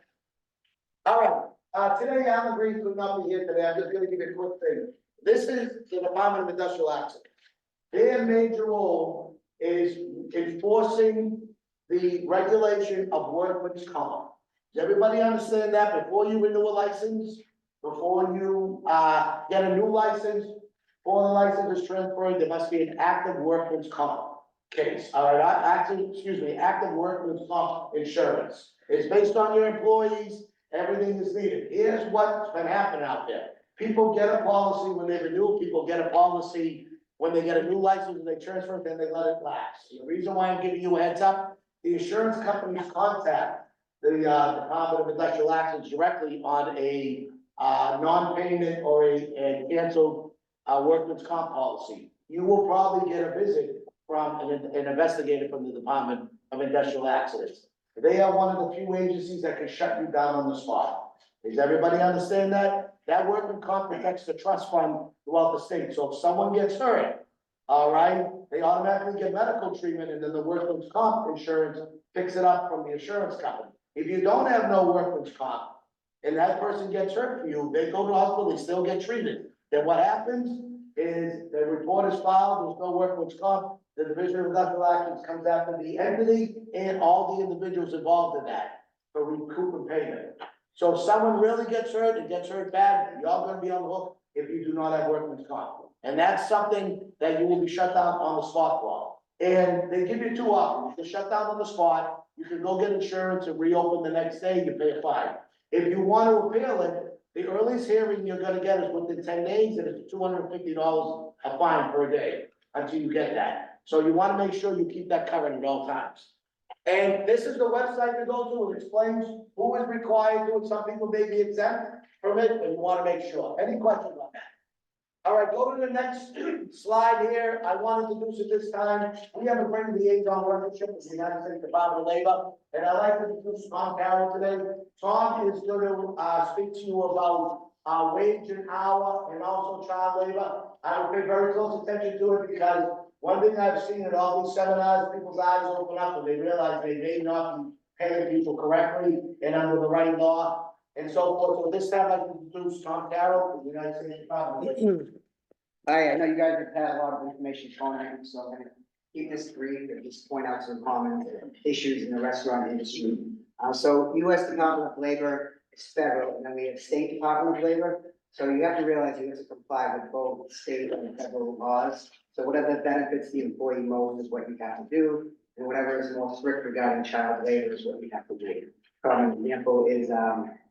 All right, today Alan Green could not be here today, I'm just gonna give you a quick thing. This is the Department of Industrial Accident. Their major role is enforcing the regulation of workman's comp. Does everybody understand that before you renew a license, before you, get a new license, before the license is transferred, there must be an active workman's comp case, all right, active workman's comp insurance. It's based on your employees, everything is needed. Here's what's been happening out there. People get a policy when they renew, people get a policy when they get a new license and they transfer it, then they let it lapse. The reason why I'm giving you a heads up, the insurance companies contact the Department of Industrial Accidents directly on a non-payment or a canceled workman's comp policy. You will probably get a visit from an investigator from the Department of Industrial Accidents. They are one of the few agencies that can shut you down on the spot. Does everybody understand that? That workman's comp protects the trust fund throughout the state. So if someone gets hurt, all right, they automatically get medical treatment and then the workman's comp insurance picks it up from the insurance company. If you don't have no workman's comp and that person gets hurt for you, they go to the hospital, they still get treated. Then what happens is the report is filed, there's no workman's comp, the Division of Industrial Actions comes after the entity and all the individuals involved in that for recouping payment. So if someone really gets hurt and gets hurt bad, you're gonna be on the hook if you do not have workman's comp. And that's something that you will be shut down on the spot for. And they give you two options. You can shut down on the spot, you can go get insurance and reopen the next day, you pay a fine. If you want to appeal it, the earliest hearing you're gonna get is within 10 days, and it's $250 a fine per day until you get that. So you wanna make sure you keep that covered at all times. And this is the website to go to, it explains who is required to, and some people may be exempt from it, but you wanna make sure. Any questions on that? All right, go to the next slide here. I want to introduce at this time, we have a great liaison relationship with the United States Department of Labor, and I'd like to introduce Tom Carroll today. Tom is going to speak to you about wage and hour and also child labor. I will pay very close attention to it because one thing I've seen at all these seminars, people's eyes open up and they realize they may not be paying people correctly and under the right law. And so forth. So this time I'd like to introduce Tom Carroll, from the United States Department of Labor. Hi, I know you guys have had a lot of information thrown in, so I'm gonna keep this brief and just point out some common issues in the restaurant industry. So US Department of Labor is federal, and then we have State Department of Labor. So you have to realize you have to comply with both state and federal laws. So whatever benefits the employee most is what you have to do, and whatever is more strict regarding child labor is what we have to do. An example is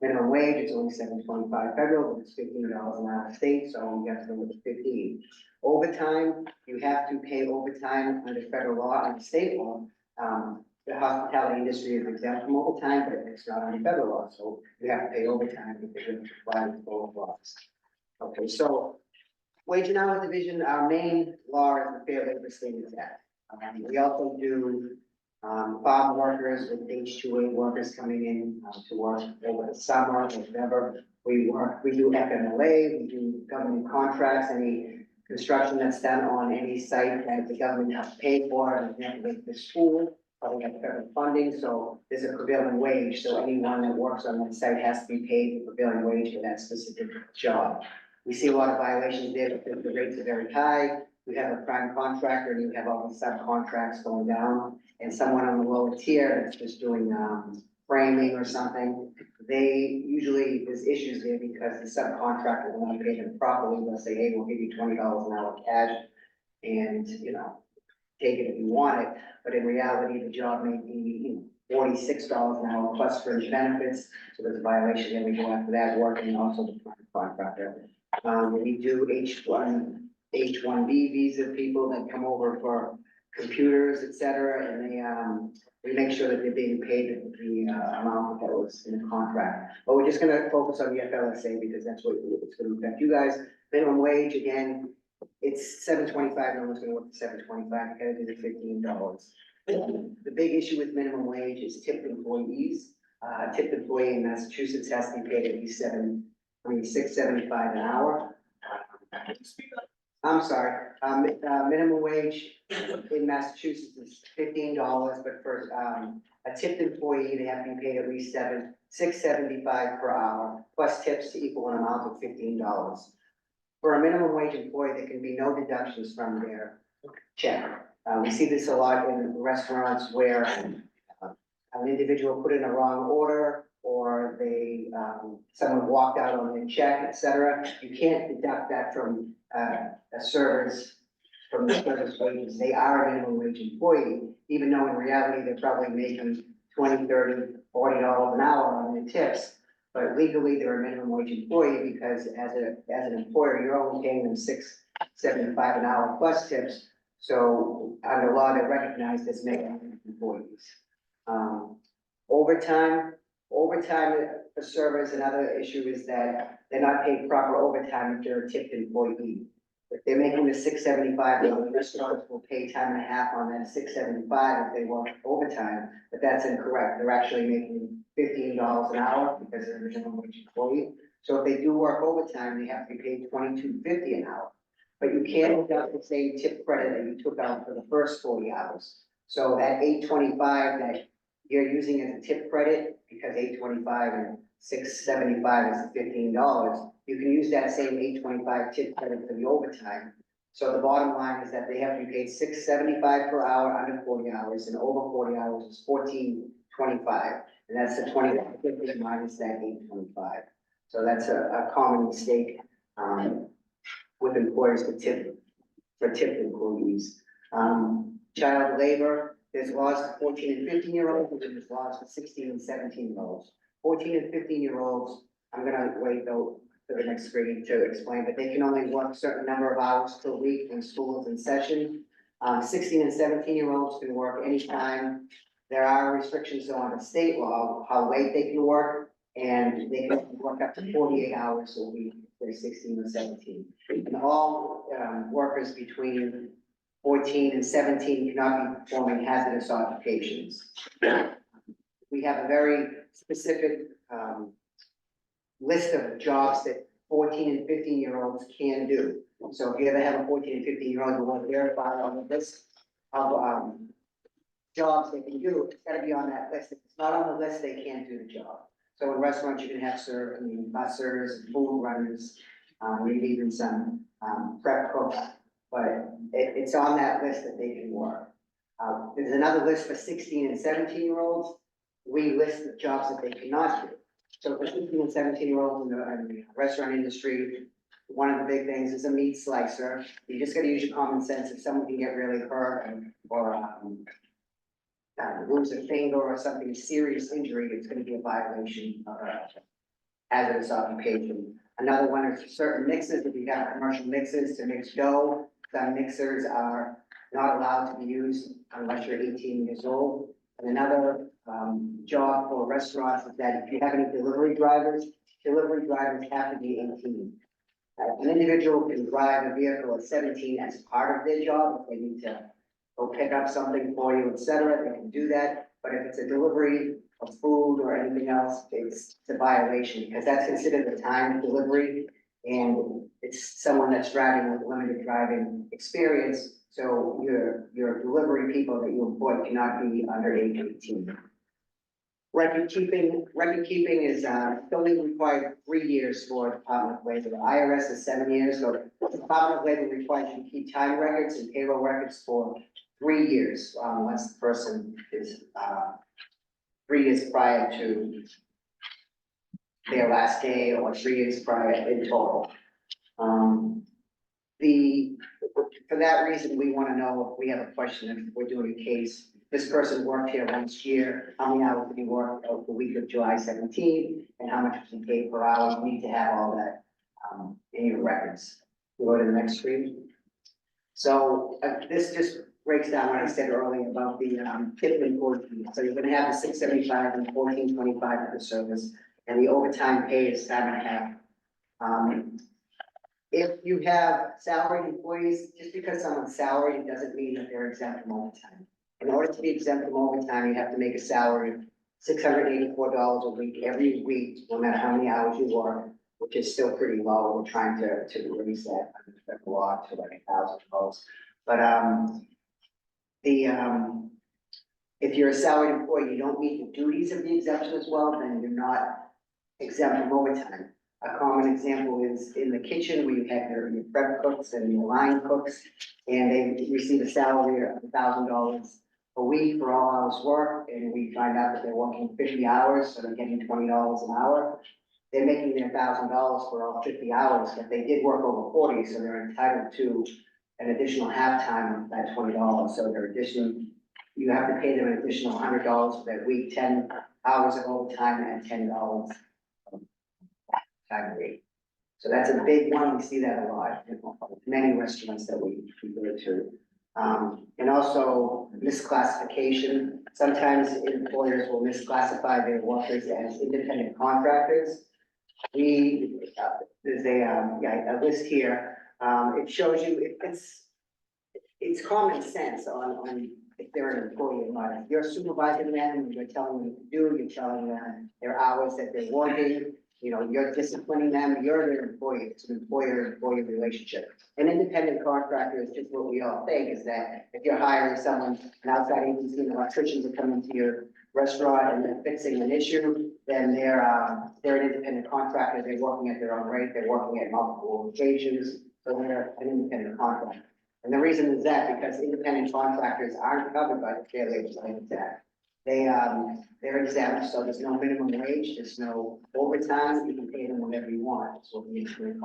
minimum wage, it's only $7.25 federal, but it's $15 an hour state, so you have to go with 15. Overtime, you have to pay overtime under federal law and state law. The hospitality industry is exempt from overtime, but it's not under federal law, so you have to pay overtime if you're going to comply with both laws. Okay, so wage and hour division, our main law is the Fair Labor Standards Act. We also do farm workers with H-2A workers coming in to work over the summer or whatever. We do FMLA, we do government contracts, any construction that's done on any site that the government has to pay for, and we have to make the school, but we have federal funding, so there's a prevailing wage, so anyone that works on that site has to be paid the prevailing wage for that specific job. We see a lot of violations there because the rates are very high. We have a prime contractor and you have all these subcontracts going down, and someone on the lower tier that's just doing framing or something, they usually, there's issues there because the subcontractor will not pay them properly, they'll say, hey, we'll give you $20 an hour cash, and, you know, take it if you want it, but in reality, the job may be, $46 an hour plus fringe benefits, so there's a violation, then we go after that work, and also the prime contractor. We do H1B visa people that come over for computers, et cetera, and we make sure that they're being paid the amount that was in the contract. But we're just gonna focus on the FLSA because that's what it's gonna affect you guys. Minimum wage, again, it's $7.25, no one's gonna work for $7.25, you gotta do the $15. The big issue with minimum wage is tipped employees. Tipped employee in Massachusetts has to be paid at least $6.75 an hour. I'm sorry, minimum wage in Massachusetts is $15, but for, a tipped employee, they have to be paid at least $6.75 per hour, plus tips to equal an amount of $15. For a minimum wage employee, there can be no deductions from their check. We see this a lot in restaurants where an individual put in a wrong order, or someone walked out on their check, et cetera. You can't deduct that from the service wages. They are a minimum wage employee, even though in reality, they're probably making $20, $30, $40 an hour on their tips. But legally, they're a minimum wage employee because as an employer, you're only paying them $6.75 an hour plus tips. So under law, they're recognized as minimum employees. Overtime for servers, another issue is that they're not paid proper overtime if they're a tipped employee. If they're making the $6.75, the restaurants will pay time and a half on that $6.75 if they work overtime, but that's incorrect. They're actually making $15 an hour because they're a minimum wage employee. So if they do work overtime, they have to be paid $22.50 an hour. But you can't deduct the same tip credit that you took out for the first 40 hours. So that $8.25 that you're using as a tip credit, because $8.25 and $6.75 is $15, you can use that same $8.25 tip credit for the overtime. So the bottom line is that they have to be paid $6.75 per hour under 40 hours, and over 40 hours is $14.25. And that's the $21.50 minus that $8.25. So that's a common mistake with employers for tipped employees. Child labor, there's laws for 14 and 15-year-olds, and there's laws for 16 and 17-year-olds. 14 and 15-year-olds, I'm gonna wait though for the next screen to explain, but they can only work a certain number of hours per week when school is in session. 16 and 17-year-olds can work anytime. There are restrictions on the state law, how late they can work, and they can work up to 48 hours a week if they're 16 and 17. And all workers between 14 and 17 cannot be performing hazardous occupations. We have a very specific list of jobs that 14 and 15-year-olds can do. So if you ever have a 14 and 15-year-old who want to verify on the list of jobs they can do, it's gotta be on that list. If it's not on the list, they can't do the job. So in restaurants, you can have servers, food runners, maybe even some prep cooks, but it's on that list that they can work. There's another list for 16 and 17-year-olds. We list the jobs that they cannot do. So for 16 and 17-year-olds in the restaurant industry, one of the big things is a meat slicer. You just gotta use your common sense. If someone can get really hurt or lose a finger or something, serious injury, it's gonna be a violation of hazardous occupation. Another one is certain mixes. If you got commercial mixes to mix dough, some mixers are not allowed to be used unless you're 18 years old. And another job for restaurants is that if you have any delivery drivers have to be 18. An individual can drive a vehicle at 17 as part of their job. If they need to go pick up something for you, et cetera, they can do that. But if it's a delivery of food or anything else, it's a violation because that's considered a timed delivery. And it's someone that's driving with limited driving experience. So your delivery people that you employ cannot be under age 18. Record keeping is only required 3 years for Department of Labor. The IRS is 7 years, so Department of Labor requires you to keep time records and payroll records for 3 years, once the person is 3 years prior to their last day or 3 days prior in total. For that reason, we wanna know if we have a question, if we're doing a case, this person worked here last year, how many hours did he work of the week of July 17th, and how much was he paid per hour? You need to have all that, in your records. We'll go to the next screen. So, this just breaks down what I said earlier about the, tip and board fee. So you're gonna have the 675 and 1425 for the service, and the overtime pay is 7.5. If you have salaried employees, just because someone's salaried, it doesn't mean that they're exempt from overtime. In order to be exempt from overtime, you have to make a salary of $684 a week, every week, no matter how many hours you work, which is still pretty low. We're trying to raise that under the law to like $1,000. But, if you're a salaried employee, you don't meet the duties of the exemption as well, then you're not exempt from overtime. A common example is in the kitchen where you have your prep cooks and your line cooks, and they receive a salary of $1,000 a week for all hours worked, and we find out that they're working 50 hours, so they're getting $20 an hour. They're making their $1,000 for all 50 hours, but they did work over 40, so they're entitled to an additional halftime of that $20. So their addition, you have to pay them an additional $100 for that week, 10 hours of overtime and $10 time rate. So that's a big one. We see that a lot in many restaurants that we go to. And also misclassification. Sometimes employers will misclassify their workers as independent contractors. There's a list here. It shows you, it's common sense on if they're an employee or not. If you're supervising them, you're telling them what to do, you're telling them their hours that they're working, you're disciplining them, you're their employee. It's an employer-employee relationship. An independent contractor is just what we all think, is that if you're hiring someone, an outside agency, and electricians are coming to your restaurant and they're fixing an issue, then they're an independent contractor. They're working at their own rate. They're working at multiple locations, so they're an independent contractor. And the reason is that because independent contractors aren't covered by the Fair Labor Standards Act. They're exempt, so there's no minimum wage, there's no overtime, you can pay them whatever you want. So the independent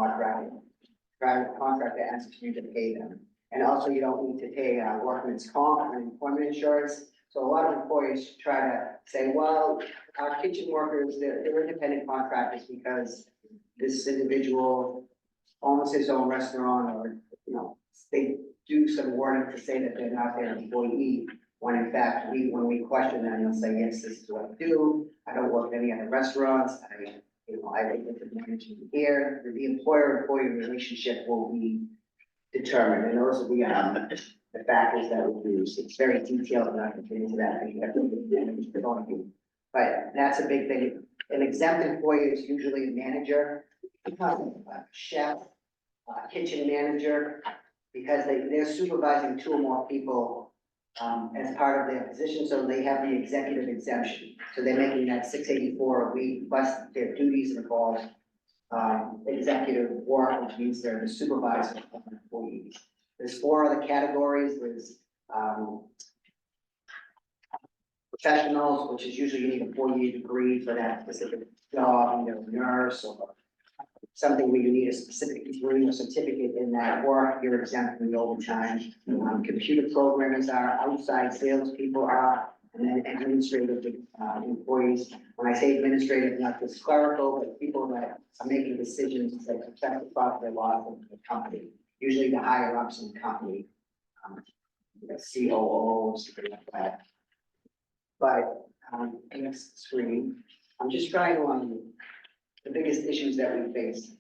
contractor asks you to pay them. And also you don't need to pay workman's comp and employment insurance. So a lot of employees try to say, well, our kitchen workers, they're independent contractors because this individual owns his own restaurant, or, they do some wording to say that they're not their employee. When in fact, when we question them, they'll say, yes, this is what I do. I don't work at any other restaurants. I get to manage here. The employer-employee relationship will be determined, and those are the factors that we use. It's very detailed, and I can get into that. But that's a big thing. An exempt employee is usually a manager, a chef, a kitchen manager, because they're supervising 2 or more people as part of their position, so they have the executive exemption. So they're making that $684 a week, plus their duties involve executive work, which means they're the supervisor of employees. There's 4 other categories. There's professionals, which is usually you need a 4-year degree for that specific job, nurse or something where you need a specific degree or certificate in that work, you're exempt from the overtime. Computer programmers are, outside salespeople are, and then administrative employees. When I say administrative, not just clerical, but people that are making decisions that affect the profit or loss of the company. Usually the higher ups in the company, COOs, something like that. But next screen, I'm just trying to the biggest issues that we face.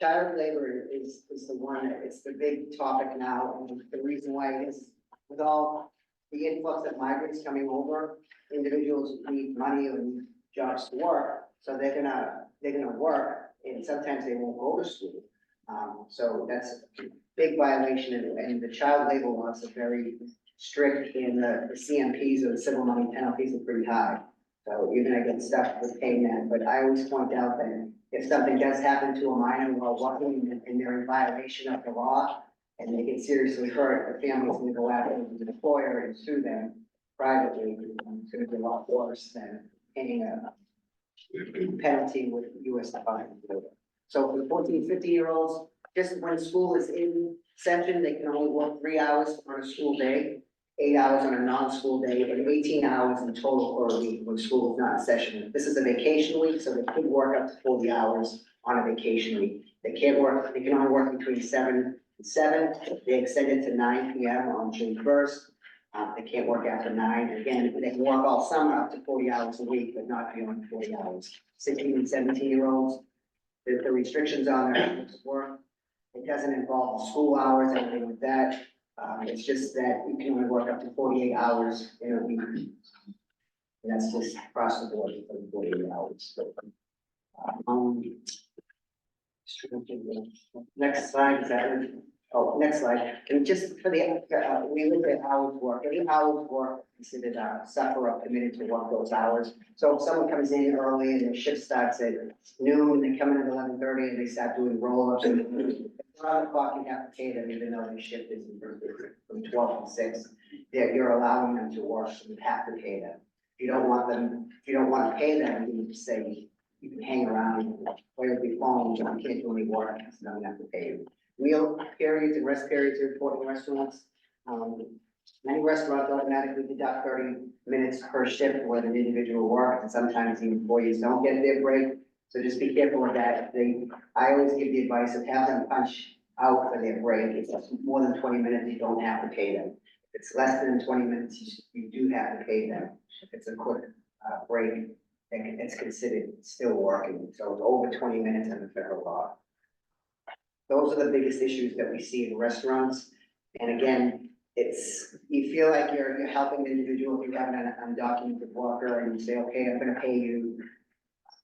Child labor is the one, it's the big topic now, and the reason why is with all the influx of migrants coming over, individuals need money and jobs to work, so they're gonna work, and sometimes they won't go to school. So that's a big violation, and the child labor laws are very strict, and the CMPs or the civil money penalties are pretty high. So you're gonna get stuck with paying that, but I always point out that if something does happen to a minor while working and they're in violation of the law and they get seriously hurt, the family's gonna go after the employer and sue them privately. It's gonna be a lot worse than paying penalty with US Department of Labor. So for the 14, 15-year-olds, just when school is in session, they can only work 3 hours on a school day, 8 hours on a non-school day, and 18 hours in total per week when school is not in session. This is a vacation week, so they could work up to 40 hours on a vacation week. They can't work, they can only work between 7 and 7. They extended to 9 p.m. on June 1st. They can't work after 9. Again, they can work all summer up to 40 hours a week, but not beyond 40 hours. 16 and 17-year-olds, the restrictions on their hours of work. It doesn't involve school hours, anything like that. It's just that you can only work up to 48 hours in a week. And that's just across the board for the 48 hours. Next slide, is that, oh, next slide, and just for the, we look at hours work, every hour's work considered, suffer or committed to work those hours. So if someone comes in early and their shift starts at noon, they come in at 11:30 and they start doing roll-ups. At 5 o'clock, you have to pay them even though their shift is from 12 to 6. You're allowing them to work, so you have to pay them. If you don't want them, if you don't want to pay them, you can say, you can hang around and play with your phone, you can't do any work, so you don't have to pay you. Meal periods and rest periods are important in restaurants. Many restaurants automatically deduct 30 minutes per shift where an individual works, and sometimes the employees don't get their break. So just be careful with that. I always give the advice of have them punch out for their break. If it's more than 20 minutes, you don't have to pay them. If it's less than 20 minutes, you do have to pay them. If it's a quick break, it's considered still working. So it's over 20 minutes in the federal law. Those are the biggest issues that we see in restaurants. And again, you feel like you're helping the individual if you have an undocumented worker and you say, okay, I'm gonna pay you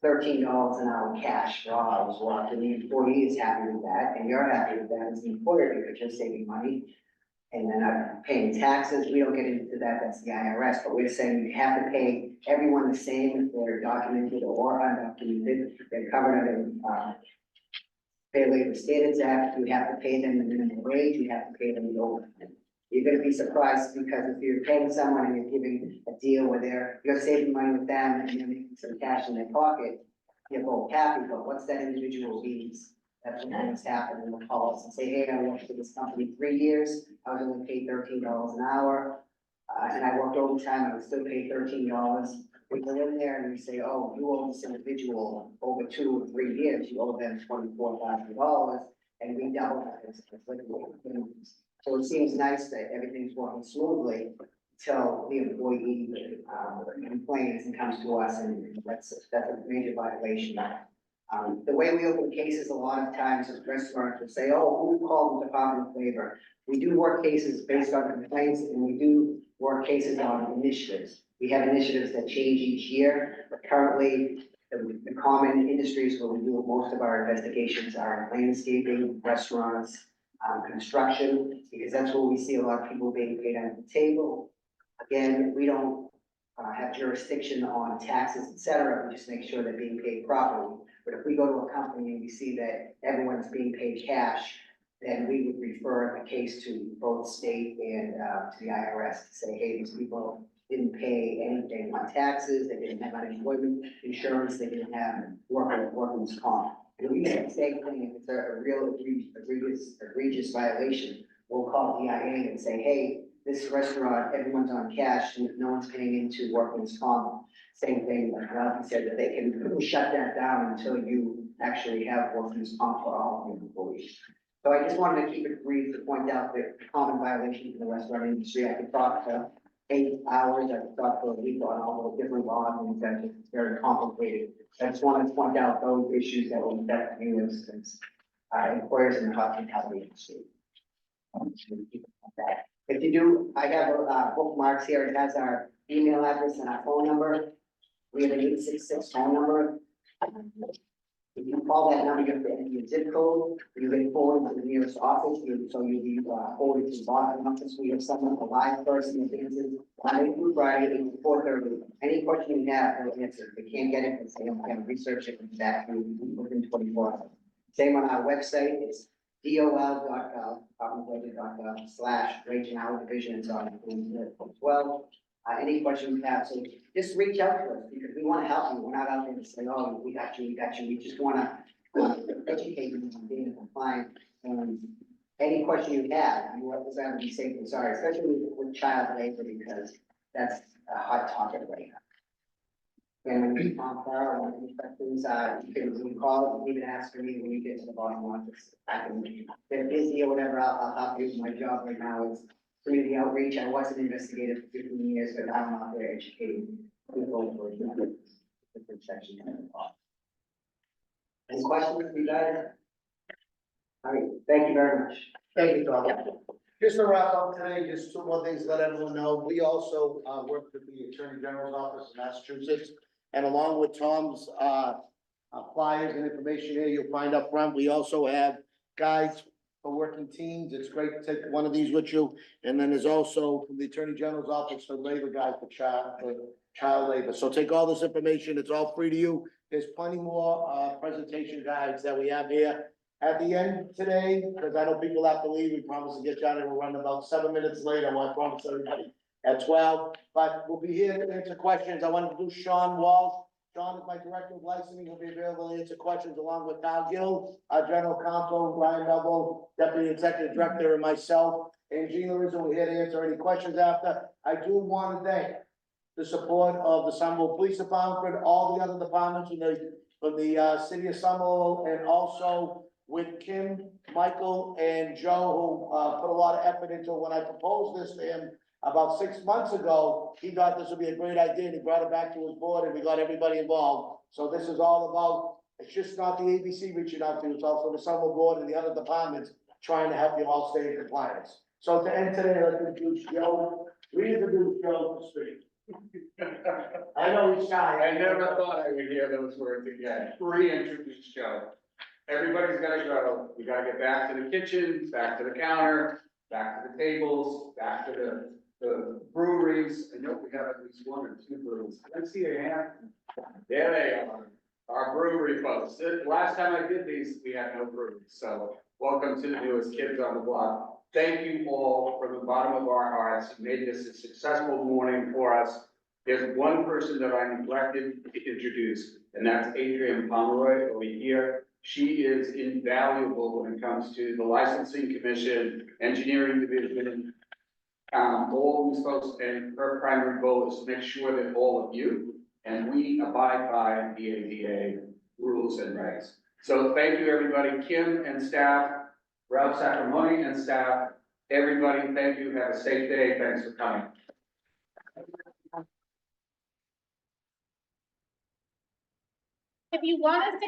$13 an hour cash for all hours worked, and the employee is happy with that, and you're happy with that as the employer because you're saving money. And then I'm paying taxes. We don't get into that, that's the IRS, but we're saying you have to pay everyone the same if they're documented or undocumented. They're covered under Fair Labor Standards Act. You have to pay them the minimum wage, you have to pay them the overtime. You're gonna be surprised because if you're paying someone and you're giving a deal where you're saving money with them and you're making some cash in their pocket, you're both happy, but once that individual leaves, that's when things happen and they'll call us and say, hey, I worked for this company 3 years, I was only paid $13 an hour, and I worked overtime, I was still paid $13. We go in there and we say, oh, you owe this individual over 2 or 3 years, you owe them $24,000, and we double that. So it seems nice that everything's working smoothly until the employee complains and comes to us, and that's a major violation. The way we open cases a lot of times is restaurants will say, oh, who called the Department of Labor? We do work cases based on complaints, and we do work cases on initiatives. We have initiatives that change each year, but currently the common industries where we do most of our investigations are landscaping, restaurants, construction, because that's where we see a lot of people being paid under the table. Again, we don't have jurisdiction on taxes, et cetera. We just make sure they're being paid properly. But if we go to a company and we see that everyone's being paid cash, then we would refer the case to both state and to the IRS to say, hey, these people didn't pay anything on taxes, they didn't have unemployment insurance, they didn't have workman's comp. And we say the same thing if it's a real egregious violation. We'll call the IA and say, hey, this restaurant, everyone's on cash, and no one's paying into workman's comp. Same thing, like Ralphie said, that they can shut that down until you actually have workman's comp for all of your employees. So I just wanted to keep it brief to point out the common violations in the restaurant industry. I could talk for 8 hours, I could talk for a week on all the different laws, and it's very complicated. I just wanted to point out those issues that will affect you as employers in the hospitality industry. If you do, I have bookmarks here. It has our email address and our phone number. We have an 866 phone number. If you call that number, you have to enter your zip code. You get forwarded to the nearest office. So you'll be forwarded to the Boston office. We have someone, a live person that answers Monday through Friday, 8 to 4:30. Any question you have, they'll answer. If they can't get it, they can research it and back to you within 24 hours. Same on our website. It's dol.gov, /regional division. It's on the internet as well. any questions you have, so just reach out to us, because we wanna help you, we're not out there to say, oh, we got you, we just wanna educate you on being compliant, and any question you have, you represent to be safe and sorry, especially with child labor, because that's a hot topic right now. And when you talk about or any questions, you can call, you can even ask for me when you get to the bottom office. I can, if they're busy or whatever, I'll help you. My job right now is community outreach. I was an investigator for 15 years, but now I'm out there educating people for different sections of the law. Any questions, you guys? All right, thank you very much. Thank you, Tom. Just to wrap up today, just two more things to let everyone know. We also work with the Attorney General's office in Massachusetts. And along with Tom's flyers and information here, you'll find up front, we also have guides for working teams. It's great to take one of these with you. And then there's also from the Attorney General's office, the labor guide for child labor. So take all this information, it's all free to you. There's plenty more presentation guides that we have here. At the end today, because I know people have to leave, we promise to get you out and we'll run about 7 minutes late. I want to promise everybody at 12, but we'll be here to answer questions. I want to do Sean Walsh. Sean is my director of licensing. He'll be available to answer questions along with Kyle Gill, our general counsel, Brian Noble, deputy executive director, and myself. And Gina Rizzo, we're here to answer any questions after. I do want to thank the support of the Somerville Police Department, all the other departments from the city of Somerville, and also with Kim, Michael, and Joe, who put a lot of effort into it. When I proposed this to him about 6 months ago, he thought this would be a great idea, and he brought it back to his board, and we got everybody involved. So this is all about, it's just not the ABC reaching out to you, it's also the Somerville board and the other departments trying to help you all stay in compliance. So to end today, let's introduce Joe. Reintroduce Joe to speak. I know he's shy. I never thought I would hear those words again. Reintroduce Joe. Everybody's gotta go. We gotta get back to the kitchen, back to the counter, back to the tables, back to the breweries. I know we have at least 1 or 2 breweries. Let's see a hand. There they are. Our brewery folks. The last time I did these, we had no breweries. So welcome to the newest kids on the block. Thank you all from the bottom of our hearts. You made this a successful morning for us. There's one person that I neglected to introduce, and that's Adrienne Pomeroy over here. She is invaluable when it comes to the licensing commission, engineering division, all these folks, and her primary goal is to make sure that all of you and we abide by the ADA rules and regs. So thank you, everybody. Kim and staff, Ralph Sacramone and staff, everybody, thank you. Have a safe day. Thanks for coming. If you want us to